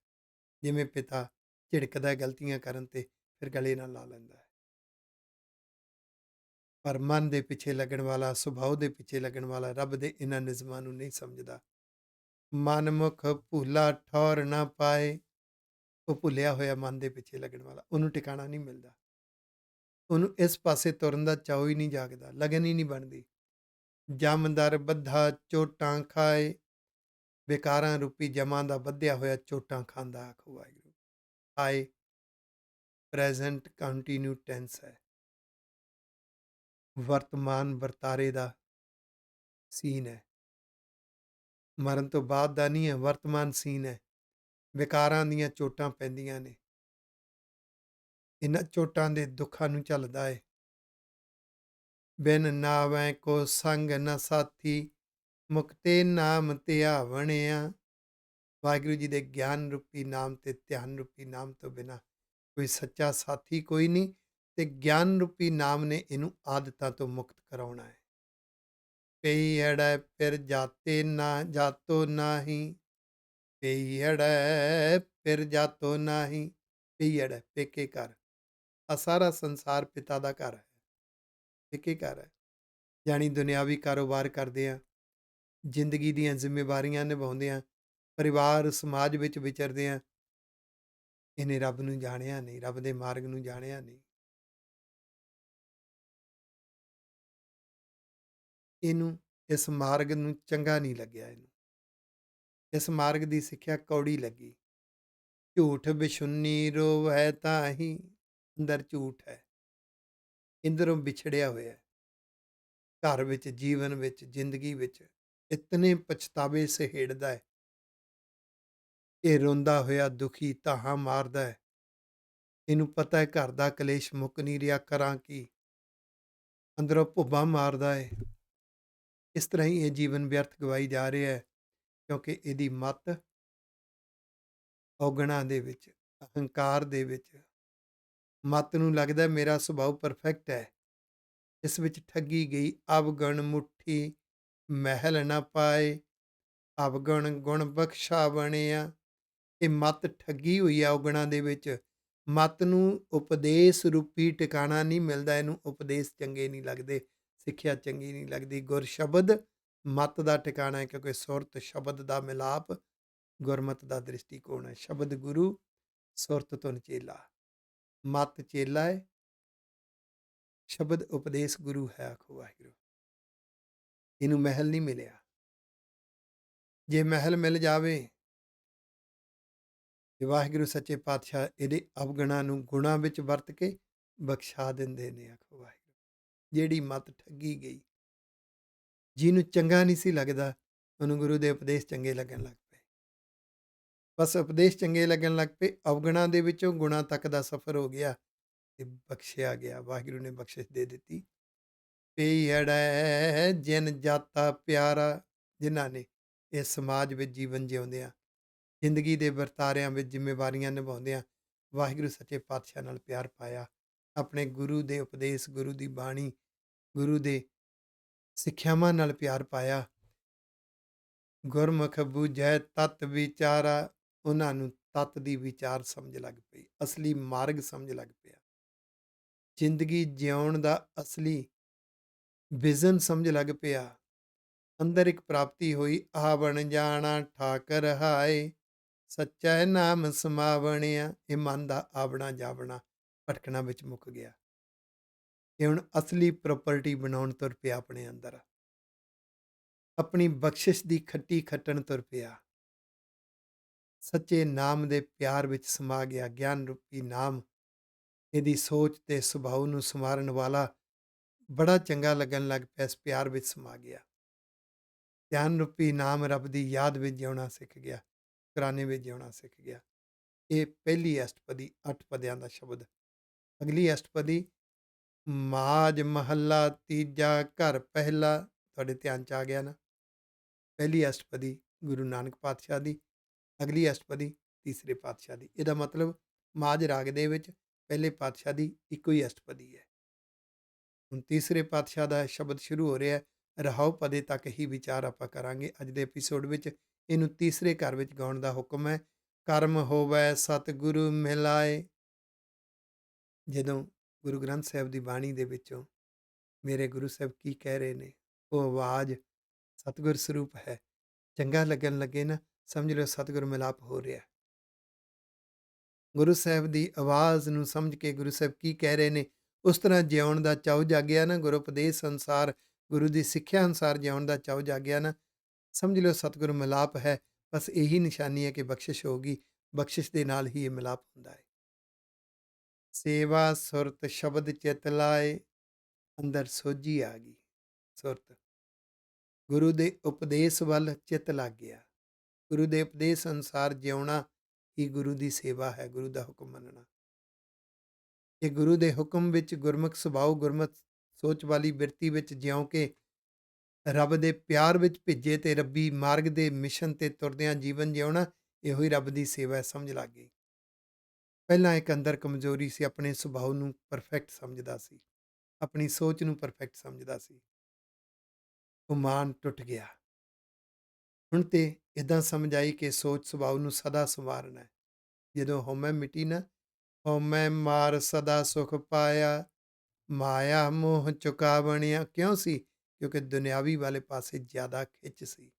ਜਿਵੇਂ ਪਿਤਾ ਝਿੜਕਦਾ ਗਲਤੀਆਂ ਕਰਨ ਤੇ, ਫਿਰ ਗਲੇ ਨਾਲ ਲਾ ਲੈਂਦਾ ਹੈ। ਪਰ ਮਨ ਦੇ ਪਿੱਛੇ ਲੱਗਣ ਵਾਲਾ, ਸੁਭਾਅ ਦੇ ਪਿੱਛੇ ਲੱਗਣ ਵਾਲਾ ਰੱਬ ਦੇ ਇਹਨਾਂ ਨਿਯਮਾਂ ਨੂੰ ਨਹੀਂ ਸਮਝਦਾ। ਮਨਮੁਖ ਭੂਲਾ ਠੌਰ ਨਾ ਪਾਏ, ਉਹ ਭੁੱਲਿਆ ਹੋਇਆ ਮਨ ਦੇ ਪਿੱਛੇ ਲੱਗਣ ਵਾਲਾ, ਉਹਨੂੰ ਟਿਕਾਣਾ ਨਹੀਂ ਮਿਲਦਾ। ਉਹਨੂੰ ਇਸ ਪਾਸੇ ਤੁਰਨ ਦਾ ਚਾਅ ਹੀ ਨਹੀਂ ਜਾਗਦਾ, ਲਗਨ ਹੀ ਨਹੀਂ ਬਣਦੀ। ਜਮਦਰ ਬੱਧਾ ਚੋਟਾਂ ਖਾਏ, ਵਿਕਾਰਾਂ ਰੂਪੀ ਜਮਾਂ ਦਾ ਬੱਧਿਆ ਹੋਇਆ ਚੋਟਾਂ ਖਾਂਦਾ, ਆਖੋ ਵਾਹਿਗੁਰੂ। ਆਏ ਪ੍ਰੈਜ਼ੈਂਟ ਕੰਟੀਨਿਊ ਟੈਂਸ ਹੈ, ਵਰਤਮਾਨ ਵਰਤਾਰੇ ਦਾ ਸੀਨ ਹੈ, ਮਰਨ ਤੋਂ ਬਾਅਦ ਦਾ ਨਹੀਂ ਹੈ, ਵਰਤਮਾਨ ਸੀਨ ਹੈ। ਵਿਕਾਰਾਂ ਦੀਆਂ ਚੋਟਾਂ ਪੈਂਦੀਆਂ ਨੇ, ਇਹਨਾਂ ਚੋਟਾਂ ਦੇ ਦੁੱਖਾਂ ਨੂੰ ਝੱਲਦਾ ਹੈ। ਬਿਨ ਨਾਵੈ ਕੋ ਸੰਗ ਨ ਸਾਥੀ, ਮੁਕਤੇ ਨਾਮ ਧਿਆਵਣਿਆ। ਵਾਹਿਗੁਰੂ ਜੀ ਦੇ ਗਿਆਨ ਰੂਪੀ ਨਾਮ ਤੇ ਧਿਆਨ ਰੂਪੀ ਨਾਮ ਤੋਂ ਬਿਨਾਂ ਕੋਈ ਸੱਚਾ ਸਾਥੀ ਕੋਈ ਨਹੀਂ, ਤੇ ਗਿਆਨ ਰੂਪੀ ਨਾਮ ਨੇ ਇਹਨੂੰ ਆਦਤਾਂ ਤੋਂ ਮੁਕਤ ਕਰਾਉਣਾ ਹੈ। ਪਈ ਅੜੈ ਫਿਰ ਜਾਤੇ ਨਾ ਜਾਤੋ ਨਾਹੀ, ਪਈ ਅੜੈ ਫਿਰ ਜਾਤੋ ਨਾਹੀ। ਪਈ ਅੜੈ ਪੇਕੇ ਘਰ, ਆ ਸਾਰਾ ਸੰਸਾਰ ਪਿਤਾ ਦਾ ਘਰ ਹੈ, ਪੇਕੇ ਘਰ ਹੈ। ਜਾਣੀ ਦੁਨਿਆਵੀ ਕਾਰੋਬਾਰ ਕਰਦੇ ਆ, ਜ਼ਿੰਦਗੀ ਦੀਆਂ ਜ਼ਿੰਮੇਵਾਰੀਆਂ ਨਿਭਾਉਂਦੇ ਆ, ਪਰਿਵਾਰ ਸਮਾਜ ਵਿੱਚ ਵਿਚਰਦੇ ਆ, ਇਹਨੇ ਰੱਬ ਨੂੰ ਜਾਣਿਆ ਨਹੀਂ, ਰੱਬ ਦੇ ਮਾਰਗ ਨੂੰ ਜਾਣਿਆ ਨਹੀਂ। ਇਹਨੂੰ ਇਸ ਮਾਰਗ ਨੂੰ ਚੰਗਾ ਨਹੀਂ ਲੱਗਿਆ, ਇਹਨੂੰ ਇਸ ਮਾਰਗ ਦੀ ਸਿੱਖਿਆ ਕੌੜੀ ਲੱਗੀ। ਝੂਠ ਬਿਸ਼ੁੰਨੀ ਰੋਵੈ ਤਾਹੀ, ਅੰਦਰ ਝੂਠ ਹੈ, ਇੰਦਰੋਂ ਵਿਛੜਿਆ ਹੋਇਆ ਹੈ। ਘਰ ਵਿੱਚ, ਜੀਵਨ ਵਿੱਚ, ਜ਼ਿੰਦਗੀ ਵਿੱਚ ਇਤਨੇ ਪਛਤਾਵੇ ਸਹੇੜਦਾ ਹੈ। ਇਹ ਰੋਂਦਾ ਹੋਇਆ ਦੁਖੀ ਧਾਹਾਂ ਮਾਰਦਾ ਹੈ। ਇਹਨੂੰ ਪਤਾ ਹੈ ਘਰ ਦਾ ਕਲੇਸ਼ ਮੁੱਕ ਨਹੀਂ ਰਿਹਾ, ਕਰਾਂ ਕੀ, ਅੰਦਰੋਂ ਭੁੱਬਾਂ ਮਾਰਦਾ ਹੈ। ਇਸ ਤਰ੍ਹਾਂ ਹੀ ਇਹ ਜੀਵਨ ਵਿਅਰਥ ਗਵਾਈ ਜਾ ਰਿਹਾ ਹੈ, ਕਿਉਂਕਿ ਇਹਦੀ ਮੱਤ ਔਗਣਾਂ ਦੇ ਵਿੱਚ, ਅਹੰਕਾਰ ਦੇ ਵਿੱਚ। ਮੱਤ ਨੂੰ ਲੱਗਦਾ ਮੇਰਾ ਸੁਭਾਅ ਪਰਫੈਕਟ ਹੈ, ਇਸ ਵਿੱਚ ਠੱਗੀ ਗਈ। ਅਵਗਣ ਮੁੱਠੀ ਮਹਿਲ ਨਾ ਪਾਏ, ਅਵਗਣ ਗੁਣ ਬਖਸ਼ਾ ਬਣਿਆ। ਇਹ ਮੱਤ ਠੱਗੀ ਹੋਈ ਆ ਔਗਣਾਂ ਦੇ ਵਿੱਚ। ਮੱਤ ਨੂੰ ਉਪਦੇਸ਼ ਰੂਪੀ ਟਿਕਾਣਾ ਨਹੀਂ ਮਿਲਦਾ, ਇਹਨੂੰ ਉਪਦੇਸ਼ ਚੰਗੇ ਨਹੀਂ ਲੱਗਦੇ, ਸਿੱਖਿਆ ਚੰਗੀ ਨਹੀਂ ਲੱਗਦੀ। ਗੁਰ ਸ਼ਬਦ ਮੱਤ ਦਾ ਟਿਕਾਣਾ ਹੈ, ਕਿਉਂਕਿ ਸੁਰਤ ਸ਼ਬਦ ਦਾ ਮਿਲਾਪ ਗੁਰਮਤ ਦਾ ਦ੍ਰਿਸ਼ਟੀਕੋਣ ਹੈ। ਸ਼ਬਦ ਗੁਰੂ, ਸੁਰਤ ਧੁਨ ਚੇਲਾ। ਮੱਤ ਚੇਲਾ ਹੈ, ਸ਼ਬਦ ਉਪਦੇਸ਼ ਗੁਰੂ ਹੈ, ਆਖੋ ਵਾਹਿਗੁਰੂ। ਇਹਨੂੰ ਮਹਿਲ ਨਹੀਂ ਮਿਲਿਆ। ਜੇ ਮਹਿਲ ਮਿਲ ਜਾਵੇ ਤੇ ਵਾਹਿਗੁਰੂ ਸੱਚੇ ਪਾਤਸ਼ਾਹ ਇਹਦੇ ਅਵਗੁਣਾਂ ਨੂੰ ਗੁਣਾਂ ਵਿੱਚ ਵਰਤ ਕੇ ਬਖਸ਼ਾ ਦਿੰਦੇ ਨੇ, ਆਖੋ ਵਾਹਿਗੁਰੂ। ਜਿਹੜੀ ਮੱਤ ਠੱਗੀ ਗਈ, ਜਿਹਨੂੰ ਚੰਗਾ ਨਹੀਂ ਸੀ ਲੱਗਦਾ, ਉਹਨੂੰ ਗੁਰੂ ਦੇ ਉਪਦੇਸ਼ ਚੰਗੇ ਲੱਗਣ ਲੱਗ ਪਏ। ਬਸ ਉਪਦੇਸ਼ ਚੰਗੇ ਲੱਗਣ ਲੱਗ ਪਏ, ਅਵਗੁਣਾਂ ਦੇ ਵਿੱਚੋਂ ਗੁਣਾਂ ਤੱਕ ਦਾ ਸਫ਼ਰ ਹੋ ਗਿਆ ਤੇ ਬਖਸ਼ਿਆ ਗਿਆ। ਵਾਹਿਗੁਰੂ ਨੇ ਬਖਸ਼ਿਸ਼ ਦੇ ਦਿੱਤੀ। ਪਈ ਅੜੈ ਜਿਨ ਜਾਤਾ ਪਿਆਰਾ, ਜਿਨ੍ਹਾਂ ਨੇ ਇਸ ਸਮਾਜ ਵਿੱਚ ਜੀਵਨ ਜਿਉਂਦਿਆਂ, ਜ਼ਿੰਦਗੀ ਦੇ ਵਰਤਾਰਿਆਂ ਵਿੱਚ ਜ਼ਿੰਮੇਵਾਰੀਆਂ ਨਿਭਾਉਂਦਿਆਂ ਵਾਹਿਗੁਰੂ ਸੱਚੇ ਪਾਤਸ਼ਾਹ ਨਾਲ ਪਿਆਰ ਪਾਇਆ, ਆਪਣੇ ਗੁਰੂ ਦੇ ਉਪਦੇਸ਼, ਗੁਰੂ ਦੀ ਬਾਣੀ, ਗੁਰੂ ਦੇ ਸਿੱਖਿਆਵਾਂ ਨਾਲ ਪਿਆਰ ਪਾਇਆ। ਗੁਰਮੁਖ ਬੁਝੈ ਤਤ ਵਿਚਾਰਾ, ਉਹਨਾਂ ਨੂੰ ਤਤ ਦੀ ਵਿਚਾਰ ਸਮਝ ਲੱਗ ਪਈ, ਅਸਲੀ ਮਾਰਗ ਸਮਝ ਲੱਗ ਪਿਆ। ਜ਼ਿੰਦਗੀ ਜਿਉਣ ਦਾ ਅਸਲੀ ਵਿਜ਼ਨ ਸਮਝ ਲੱਗ ਪਿਆ। ਅੰਦਰ ਇੱਕ ਪ੍ਰਾਪਤੀ ਹੋਈ, ਆਵਣ ਜਾਣਾ ਠਾਕਰ ਹਾਏ, ਸੱਚਾ ਨਾਮ ਸਮਾਵਣਿਆ। ਇਹ ਮਨ ਦਾ ਆਵਣਾ ਜਾਵਣਾ ਭਟਕਣਾ ਵਿੱਚ ਮੁੱਕ ਗਿਆ। ਇਹ ਹੁਣ ਅਸਲੀ ਪ੍ਰੋਪਰਟੀ ਬਣਾਉਣ ਤੁਰ ਪਿਆ, ਆਪਣੇ ਅੰਦਰ ਆਪਣੀ ਬਖਸ਼ਿਸ਼ ਦੀ ਖੱਟੀ ਖੱਟਣ ਤੁਰ ਪਿਆ। ਸੱਚੇ ਨਾਮ ਦੇ ਪਿਆਰ ਵਿੱਚ ਸਮਾ ਗਿਆ। ਗਿਆਨ ਰੂਪੀ ਨਾਮ ਇਹਦੀ ਸੋਚ ਤੇ ਸੁਭਾਅ ਨੂੰ ਸੰਵਾਰਨ ਵਾਲਾ ਬੜਾ ਚੰਗਾ ਲੱਗਣ ਲੱਗ ਪਿਆ, ਇਸ ਪਿਆਰ ਵਿੱਚ ਸਮਾ ਗਿਆ। ਧਿਆਨ ਰੂਪੀ ਨਾਮ ਰੱਬ ਦੀ ਯਾਦ ਵਿੱਚ ਜਿਉਣਾ ਸਿੱਖ ਗਿਆ, ਸ਼ੁਕਰਾਨੇ ਵਿੱਚ ਜਿਉਣਾ ਸਿੱਖ ਗਿਆ। ਇਹ ਪਹਿਲੀ ਅਸ਼ਟਪਦੀ, 8 ਪਦਿਆਂ ਦਾ ਸ਼ਬਦ। ਅਗਲੀ ਅਸ਼ਟਪਦੀ, ਮਾਝ ਮਹੱਲਾ ਤੀਜਾ ਘਰ ਪਹਿਲਾ। ਤੁਹਾਡੇ ਧਿਆਨ 'ਚ ਆ ਗਿਆ ਨਾ। ਪਹਿਲੀ ਅਸ਼ਟਪਦੀ ਗੁਰੂ ਨਾਨਕ ਪਾਤਸ਼ਾਹ ਦੀ, ਅਗਲੀ ਅਸ਼ਟਪਦੀ ਤੀਸਰੇ ਪਾਤਸ਼ਾਹ ਦੀ। ਇਹਦਾ ਮਤਲਬ ਮਾਝ ਰਾਗ ਦੇ ਵਿੱਚ ਪਹਿਲੇ ਪਾਤਸ਼ਾਹ ਦੀ ਇੱਕੋ ਹੀ ਅਸ਼ਟਪਦੀ ਹੈ। ਹੁਣ ਤੀਸਰੇ ਪਾਤਸ਼ਾਹ ਦਾ ਸ਼ਬਦ ਸ਼ੁਰੂ ਹੋ ਰਿਹਾ। ਰਹਾਉ ਪਦੇ ਤੱਕ ਹੀ ਵਿਚਾਰ ਆਪਾਂ ਕਰਾਂਗੇ ਅੱਜ ਦੇ ਐਪੀਸੋਡ ਵਿੱਚ। ਇਹਨੂੰ ਤੀਸਰੇ ਘਰ ਵਿੱਚ ਗਾਉਣ ਦਾ ਹੁਕਮ ਹੈ। ਕਰਮ ਹੋਵੈ ਸਤਿਗੁਰੂ ਮਿਲਾਏ। ਜਦੋਂ ਗੁਰੂ ਗ੍ਰੰਥ ਸਾਹਿਬ ਦੀ ਬਾਣੀ ਦੇ ਵਿੱਚੋਂ ਮੇਰੇ ਗੁਰੂ ਸਾਹਿਬ ਕੀ ਕਹਿ ਰਹੇ ਨੇ। ਉਹ ਆਵਾਜ਼ ਸਤਿਗੁਰ ਸਰੂਪ ਹੈ। ਚੰਗਾ ਲੱਗਣ ਲੱਗੇ ਨਾ, ਸਮਝ ਲਓ ਸਤਿਗੁਰ ਮਿਲਾਪ ਹੋ ਰਿਹਾ। ਗੁਰੂ ਸਾਹਿਬ ਦੀ ਆਵਾਜ਼ ਨੂੰ ਸਮਝ ਕੇ ਗੁਰੂ ਸਾਹਿਬ ਕੀ ਕਹਿ ਰਹੇ ਨੇ, ਉਸ ਤਰ੍ਹਾਂ ਜਿਉਣ ਦਾ ਚਾਉ ਜਾਗਿਆ ਨਾ, ਗੁਰੂ ਉਪਦੇਸ਼ ਅਨੁਸਾਰ, ਗੁਰੂ ਦੀ ਸਿੱਖਿਆ ਅਨੁਸਾਰ ਜਿਉਣ ਦਾ ਚਾਉ ਜਾਗਿਆ ਨਾ, ਸਮਝ ਲਓ ਸਤਿਗੁਰ ਮਿਲਾਪ ਹੈ। ਬਸ ਇਹੀ ਨਿਸ਼ਾਨੀ ਹੈ ਕਿ ਬਖਸ਼ਿਸ਼ ਹੋਊਗੀ। ਬਖਸ਼ਿਸ਼ ਦੇ ਨਾਲ ਹੀ ਇਹ ਮਿਲਾਪ ਹੁੰਦਾ ਹੈ। ਸੇਵਾ ਸੁਰਤ ਸ਼ਬਦ ਚਿਤ ਲਾਏ, ਅੰਦਰ ਸੋਝੀ ਆ ਗਈ। ਸੁਰਤ ਗੁਰੂ ਦੇ ਉਪਦੇਸ਼ ਵੱਲ ਚਿੱਤ ਲੱਗ ਗਿਆ। ਗੁਰੂ ਦੇ ਉਪਦੇਸ਼ ਅਨੁਸਾਰ ਜਿਉਣਾ ਹੀ ਗੁਰੂ ਦੀ ਸੇਵਾ ਹੈ, ਗੁਰੂ ਦਾ ਹੁਕਮ ਮੰਨਣਾ। ਇਹ ਗੁਰੂ ਦੇ ਹੁਕਮ ਵਿੱਚ ਗੁਰਮੁਖ ਸੁਭਾਅ, ਗੁਰਮੁਖ ਸੋਚ ਵਾਲੀ ਬਿਰਤੀ ਵਿੱਚ ਜਿਉਂ ਕੇ ਰੱਬ ਦੇ ਪਿਆਰ ਵਿੱਚ ਭਿੱਜੇ ਤੇ ਰੱਬੀ ਮਾਰਗ ਦੇ ਮਿਸ਼ਨ ਤੇ ਤੁਰਦਿਆਂ ਜੀਵਨ ਜਿਉਣਾ, ਇਹੋ ਹੀ ਰੱਬ ਦੀ ਸੇਵਾ ਹੈ, ਸਮਝ ਲੱਗ ਗਈ। ਪਹਿਲਾਂ ਇੱਕ ਅੰਦਰ ਕਮਜ਼ੋਰੀ ਸੀ, ਆਪਣੇ ਸੁਭਾਅ ਨੂੰ ਪਰਫੈਕਟ ਸਮਝਦਾ ਸੀ, ਆਪਣੀ ਸੋਚ ਨੂੰ ਪਰਫੈਕਟ ਸਮਝਦਾ ਸੀ। ਉਹ ਮਾਨ ਟੁੱਟ ਗਿਆ। ਹੁਣ ਤੇ ਇਦਾਂ ਸਮਝ ਆਈ ਕਿ ਸੋਚ ਸੁਭਾਅ ਨੂੰ ਸਦਾ ਸੰਵਾਰਨਾ ਹੈ। ਜਦੋਂ ਹਉਮੈ ਮਿਟੀ ਨਾ, ਹਉਮੈ ਮਾਰ ਸਦਾ ਸੁਖ ਪਾਇਆ, ਮਾਇਆ ਮੋਹ ਚੁਕਾਵਣਿਆ। ਕਿਉਂ ਸੀ? ਕਿਉਂਕਿ ਦੁਨਿਆਵੀ ਵਾਲੇ ਪਾਸੇ ਜ਼ਿਆਦਾ ਖਿੱਚ ਸੀ।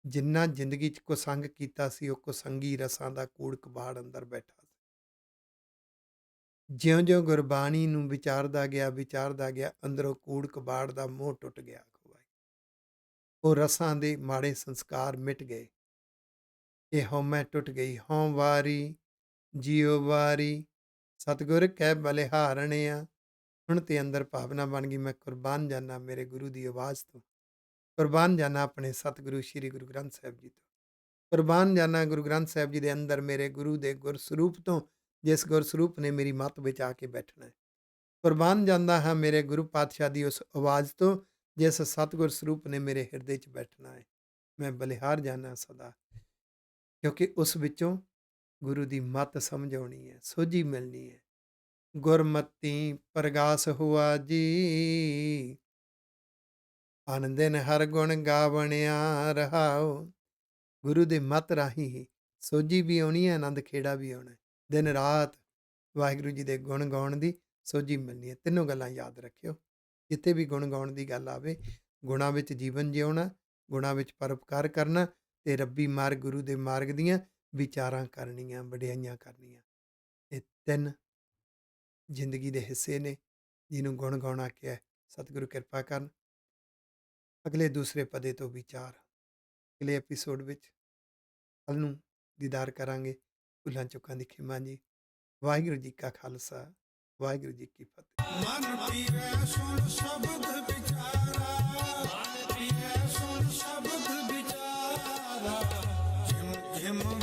ਜਿੰਨਾ ਜ਼ਿੰਦਗੀ 'ਚ ਕੁਸੰਗ ਕੀਤਾ ਸੀ, ਉਹ ਕੁਸੰਗੀ ਰਸਾਂ ਦਾ ਕੂੜ ਕਬਾੜ ਅੰਦਰ ਬੈਠਾ ਸੀ। ਜਿਉਂ-ਜਿਉਂ ਗੁਰਬਾਣੀ ਨੂੰ ਵਿਚਾਰਦਾ ਗਿਆ, ਅੰਦਰੋਂ ਕੂੜ ਕਬਾੜ ਦਾ ਮੋਹ ਟੁੱਟ ਗਿਆ। ਉਹ ਰਸਾਂ ਦੇ ਮਾੜੇ ਸੰਸਕਾਰ ਮਿਟ ਗਏ। ਇਹ ਹਉਮੈ ਟੁੱਟ ਗਈ। ਹਉ ਵਾਰੀ ਜਿਉ ਵਾਰੀ, ਸਤਿਗੁਰ ਕਹਿ ਬਲਿਹਾਰਣਿਆ। ਹੁਣ ਤੇ ਅੰਦਰ ਭਾਵਨਾ ਬਣ ਗਈ, ਮੈਂ ਕੁਰਬਾਨ ਜਾਨਾ ਮੇਰੇ ਗੁਰੂ ਦੀ ਆਵਾਜ਼ ਤੋਂ, ਕੁਰਬਾਨ ਜਾਨਾ ਆਪਣੇ ਸਤਿਗੁਰੂ ਸ਼੍ਰੀ ਗੁਰੂ ਗ੍ਰੰਥ ਸਾਹਿਬ ਜੀ ਤੋਂ, ਕੁਰਬਾਨ ਜਾਨਾ ਗੁਰੂ ਗ੍ਰੰਥ ਸਾਹਿਬ ਜੀ ਦੇ ਅੰਦਰ ਮੇਰੇ ਗੁਰੂ ਦੇ ਗੁਰਸਰੂਪ ਤੋਂ, ਜਿਸ ਗੁਰਸਰੂਪ ਨੇ ਮੇਰੀ ਮੱਤ ਵਿੱਚ ਆ ਕੇ ਬੈਠਣਾ ਹੈ। ਕੁਰਬਾਨ ਜਾਂਦਾ ਹਾਂ ਮੇਰੇ ਗੁਰੂ ਪਾਤਸ਼ਾਹ ਦੀ ਉਸ ਆਵਾਜ਼ ਤੋਂ, ਜਿਸ ਸਤਿਗੁਰ ਸਰੂਪ ਨੇ ਮੇਰੇ ਹਿਰਦੇ 'ਚ ਬੈਠਣਾ ਹੈ। ਮੈਂ ਬਲਿਹਾਰ ਜਾਨਾ ਸਦਾ, ਕਿਉਂਕਿ ਉਸ ਵਿੱਚੋਂ ਗੁਰੂ ਦੀ ਮੱਤ ਸਮਝ ਆਉਣੀ ਹੈ, ਸੋਝੀ ਮਿਲਣੀ ਹੈ। ਗੁਰਮਤੀ ਪ੍ਰਗਾਸ ਹੁਆ ਜੀ, ਅਨ ਦਿਨ ਹਰ ਗੁਣ ਗਾਵਣਿਆ ਰਹਾਓ। ਗੁਰੂ ਦੇ ਮੱਤ ਰਾਹੀਂ ਹੀ ਸੋਝੀ ਵੀ ਆਉਣੀ ਹੈ, ਆਨੰਦ ਖੇੜਾ ਵੀ ਆਉਣਾ ਹੈ। ਦਿਨ ਰਾਤ ਵਾਹਿਗੁਰੂ ਜੀ ਦੇ ਗੁਣ ਗਾਉਣ ਦੀ ਸੋਝੀ ਮਿਲਣੀ ਹੈ। ਤਿੰਨੋਂ ਗੱਲਾਂ ਯਾਦ ਰੱਖਿਓ। ਜਿੱਥੇ ਵੀ ਗੁਣ ਗਾਉਣ ਦੀ ਗੱਲ ਆਵੇ, ਗੁਣਾਂ ਵਿੱਚ ਜੀਵਨ ਜਿਉਣਾ, ਗੁਣਾਂ ਵਿੱਚ ਪਰਉਪਕਾਰ ਕਰਨਾ ਤੇ ਰੱਬੀ ਮਾਰਗ, ਗੁਰੂ ਦੇ ਮਾਰਗ ਦੀਆਂ ਵਿਚਾਰਾਂ ਕਰਨੀਆਂ, ਵਡਿਆਈਆਂ ਕਰਨੀਆਂ। ਇਹ ਤਿੰਨ ਜ਼ਿੰਦਗੀ ਦੇ ਹਿੱਸੇ ਨੇ ਜਿਹਨੂੰ ਗੁਣ ਗਾਉਣਾ ਕਿਹਾ। ਸਤਿਗੁਰੂ ਕਿਰਪਾ ਕਰਨ। ਅਗਲੇ ਦੂਸਰੇ ਪਦੇ ਤੋਂ ਵਿਚਾਰ ਅਗਲੇ ਐਪੀਸੋਡ ਵਿੱਚ ਕੱਲ੍ਹ ਨੂੰ ਦੀਦਾਰ ਕਰਾਂਗੇ। ਭੁੱਲਾਂ ਚੁੱਕਾਂ ਦੀ ਖਿਮਾ ਜੀ। ਵਾਹਿਗੁਰੂ ਜੀ ਕਾ ਖਾਲਸਾ, ਵਾਹਿਗੁਰੂ ਜੀ ਕੀ ਫਤਿਹ। ਮਨ ਪੀਵੈ ਸੁਣ ਸ਼ਬਦ ਵਿਚਾਰਾ, ਮਨ ਪੀਵੈ ਸੁਣ ਸ਼ਬਦ ਵਿਚਾਰਾ, ਜਿਮ ਜਿਮ